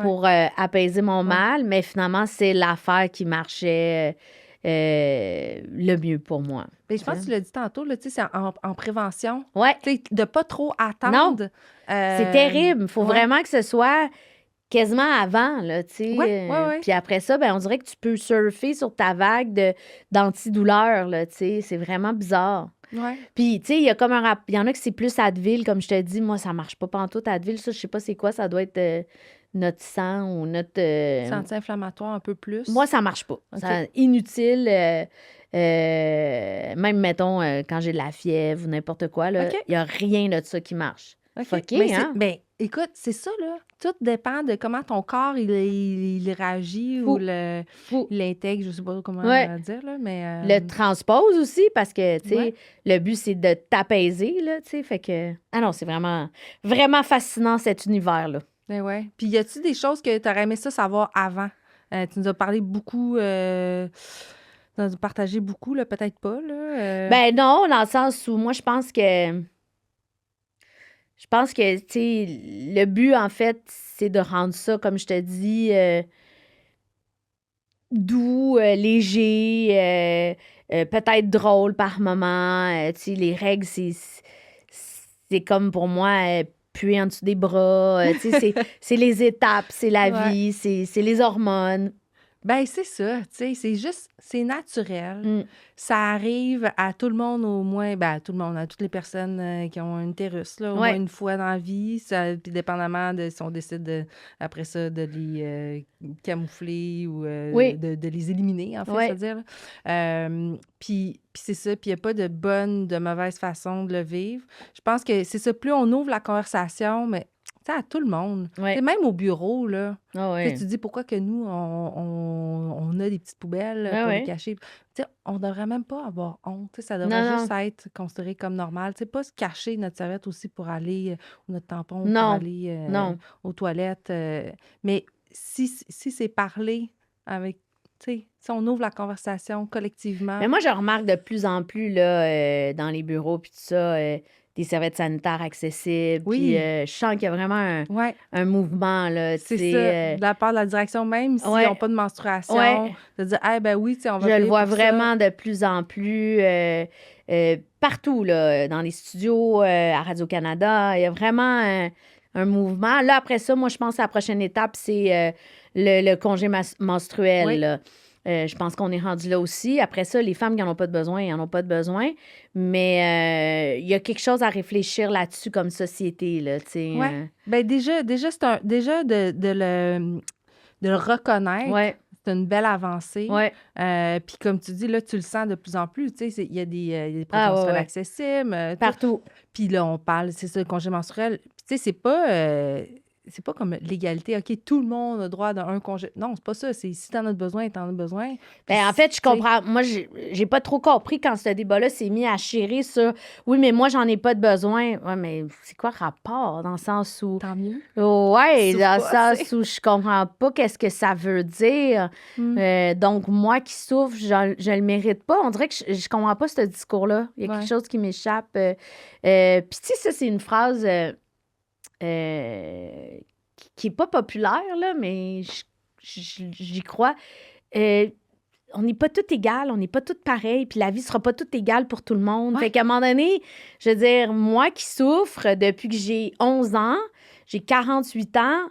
pour apaiser mon mal, mais finalement, c'est l'affaire qui marchait le mieux pour moi. Mais je pense que tu l'as dit tantôt, là, c'est en prévention. Ouais. De pas trop attendre. Non, c'est terrible. Il faut vraiment que ce soit quasiment avant, là, tu sais. Ouais. Puis après ça, ben, on dirait que tu peux surfer sur ta vague d'antidouleur, là, tu sais. C'est vraiment bizarre. Ouais. Puis, tu sais, il y a comme il y en a que c'est plus Advil, comme je te dis. Moi, ça marche pas pantoute, Advil. Ça, je sais pas c'est quoi. Ça doit être notre sang ou notre... C'est anti-inflammatoire un peu plus. Moi, ça marche pas. Okay. C'est inutile. Même, mettons, quand j'ai de la fièvre ou n'importe quoi, il y a rien de ça qui marche. Okay. Ben, écoute, c'est ça, là. Tout dépend de comment ton corps, il réagit ou l'intègre, je sais pas comment dire, là, mais... Le transpose aussi, parce que, tu sais, le but, c'est de t'apaiser, là, tu sais, fait que... Ah non, c'est vraiment, vraiment fascinant, cet univers-là. Ben ouais. Puis, y a-tu des choses que tu aurais aimé ça savoir avant? Tu nous as parlé beaucoup... tu nous as partagé beaucoup, là, peut-être pas, là. Ben non, dans le sens où moi, je pense que... tu sais, le but, en fait, c'est de rendre ça, comme je te dis, doux, léger, peut-être drôle par moment. Tu sais, les règles, c'est comme pour moi, puer en dessous des bras. Tu sais, c'est les étapes, c'est la vie, c'est les hormones. Ben c'est ça, tu sais, c'est juste, c'est naturel. Ça arrive à tout le monde au moins, ben à tout le monde, à toutes les personnes qui ont un utérus, là, au moins une fois dans la vie, puis dépendamment de si on décide après ça de les camoufler ou de les éliminer, en fait, c'est-à-dire. Puis c'est ça, puis il n'y a pas de bonne, de mauvaise façon de le vivre. Je pense que c'est ça, plus on ouvre la conversation, mais à tout le monde. Même au bureau, là. Tu dis pourquoi que nous, on a des petites poubelles pour les cacher. On ne devrait même pas avoir honte. Ça devrait juste être considéré comme normal. Pas se cacher notre serviette aussi pour aller, ou notre tampon pour aller aux toilettes. Mais si c'est parler avec... si on ouvre la conversation collectivement... Mais moi, je remarque de plus en plus là, dans les bureaux puis tout ça... des serviettes sanitaires accessibles. Puis je sens qu'il y a vraiment un mouvement, là. C'est ça, de la part de la direction, même s'ils n'ont pas de menstruation, de dire, ben oui, on va Je payer le vois pour vraiment ça. de plus en plus partout, là, dans les studios, à Radio-Canada. Il y a vraiment un mouvement. Là, après ça, moi, je pense que la prochaine étape, c'est le congé menstruel, là. Je pense qu'on est rendu là aussi. Après ça, les femmes qui n'en ont pas de besoin, ils n'en ont pas de besoin. Mais il y a quelque chose à réfléchir là-dessus comme société, là, tu sais. Ben déjà, c'est déjà de le... de le reconnaître, Ouais, c'est une belle avancée. ouais. Puis comme tu dis, là, tu le sens de plus en plus. Tu sais, il y a des produits Ah, ouais, menstruels ouais. accessibles, tout. Partout. Puis là, on parle, c'est ça, le congé menstruel. Puis tu sais, c'est pas comme l'égalité. OK, tout le monde a droit d'un congé. Non, c'est pas ça. C'est si t'en as besoin, t'en as besoin. Puis, Ben, en fait, je tu sais, comprends. Moi, j'ai pas trop compris quand ce débat-là s'est mis à chirer sur oui, mais moi, j'en ai pas de besoin. Ouais, mais c'est quoi le rapport dans le sens où. tant mieux. Ouais, Souffre dans le pas assez. sens où je comprends pas qu'est-ce que ça veut dire. Hmm. Donc, moi qui souffre, je le mérite pas. On dirait que je comprends pas ce discours-là. Il y a Ouais. quelque chose qui m'échappe. Puis, tu sais, ça, c'est une phrase qui est pas populaire, là, mais j'y crois. Euh, on n'est pas toutes égales, on n'est pas toutes pareilles, puis la vie sera pas toute égale pour tout le monde. Ouais. Fait qu'à un moment donné, je veux dire, moi qui souffre depuis que j'ai 11 ans, j'ai 48 ans,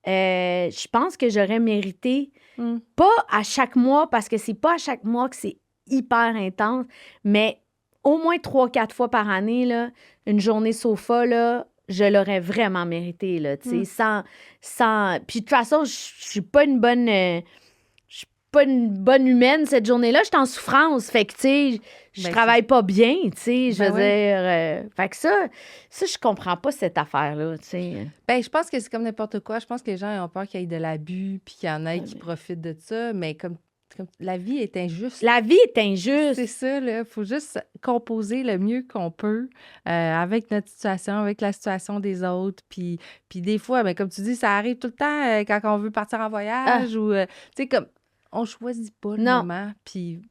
je pense que j'aurais mérité, Hmm. pas à chaque mois, parce que c'est pas à chaque mois que c'est hyper intense, mais au moins 3-4 fois par année, là, une journée sofa, là, je l'aurais vraiment mérité, là, tu sais, sans... Puis de toute façon, je suis pas une bonne... je suis pas une bonne humaine cette journée-là, je suis en souffrance. Fait que, tu sais, je Ben, travaille pas bien, tu sais, je Ben veux ouais. dire. Fait que ça, je comprends pas cette affaire-là, tu sais. Ben, je pense que c'est comme n'importe quoi. Je pense que les gens ont peur qu'il y ait de l'abus, puis qu'il y en ait qui profitent de ça. Mais comme la vie est injuste. La vie est C'est injuste. ça, là. Faut juste composer le mieux qu'on peut avec notre situation, avec la situation des autres. Puis des fois, ben, comme tu dis, ça arrive tout le temps quand on veut partir en Ah, voyage ou, tu sais, comme on choisit pas le non, moment. Puis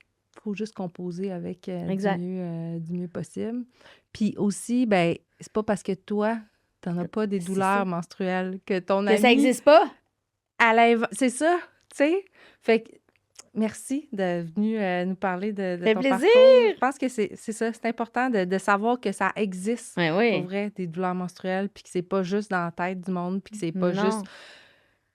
faut juste composer avec exact. du mieux possible. Puis aussi, ben, c'est pas parce que toi, t'en as pas des C'est douleurs ça. menstruelles que ton Que ça ami, existe pas? c'est ça, tu sais? Fait que merci de venir nous parler de Ça fait ton plaisir. parcours. Je pense que c'est ça, c'est important de savoir que ça existe, Ouais, pour oui. vrai, des douleurs menstruelles, puis que c'est pas juste dans la tête du monde, puis que c'est pas juste... Non.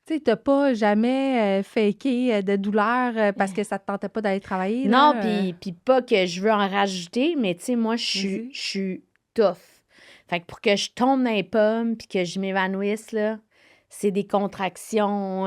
Tu sais, t'as pas jamais faké de douleur parce que ça te tentait pas d'aller travailler, Non, là. puis pas que je veux en rajouter, mais tu sais, moi, Vas-y. je suis tough. Fait que pour que je tombe dans les pommes puis que je m'évanouisse, là, c'est des contractions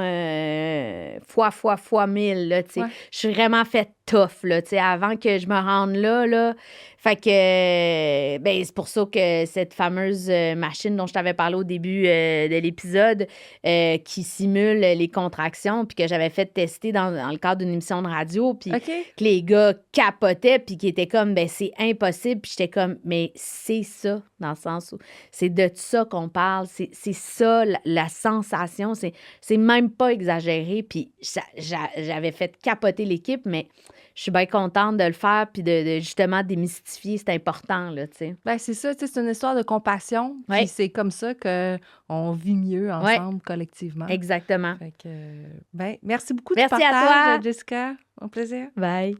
fois 1000, là, tu sais. Ouais. Je suis vraiment fait tough, là, tu sais, avant que je me rende là, là. Fait que, ben, c'est pour ça que cette fameuse machine dont je t'avais parlé au début de l'épisode, qui simule les contractions, puis que j'avais fait tester dans le cadre d'une émission de radio, puis OK. que les gars capotaient, puis qui étaient comme, ben c'est impossible. Puis j'étais comme, mais c'est ça, dans le sens où c'est de ça qu'on parle. C'est ça, la sensation. C'est même pas exagéré. Puis j'avais fait capoter l'équipe, mais je suis bien contente de le faire, puis de justement démystifier. C'est important, là, tu sais. Ben, c'est ça, tu sais, c'est une histoire de compassion, puis Oui, c'est comme ça qu'on vit mieux oui, ensemble, collectivement. exactement. Fait que, ben, merci beaucoup du Merci à partage, toi. Jessica. Au plaisir. Bye.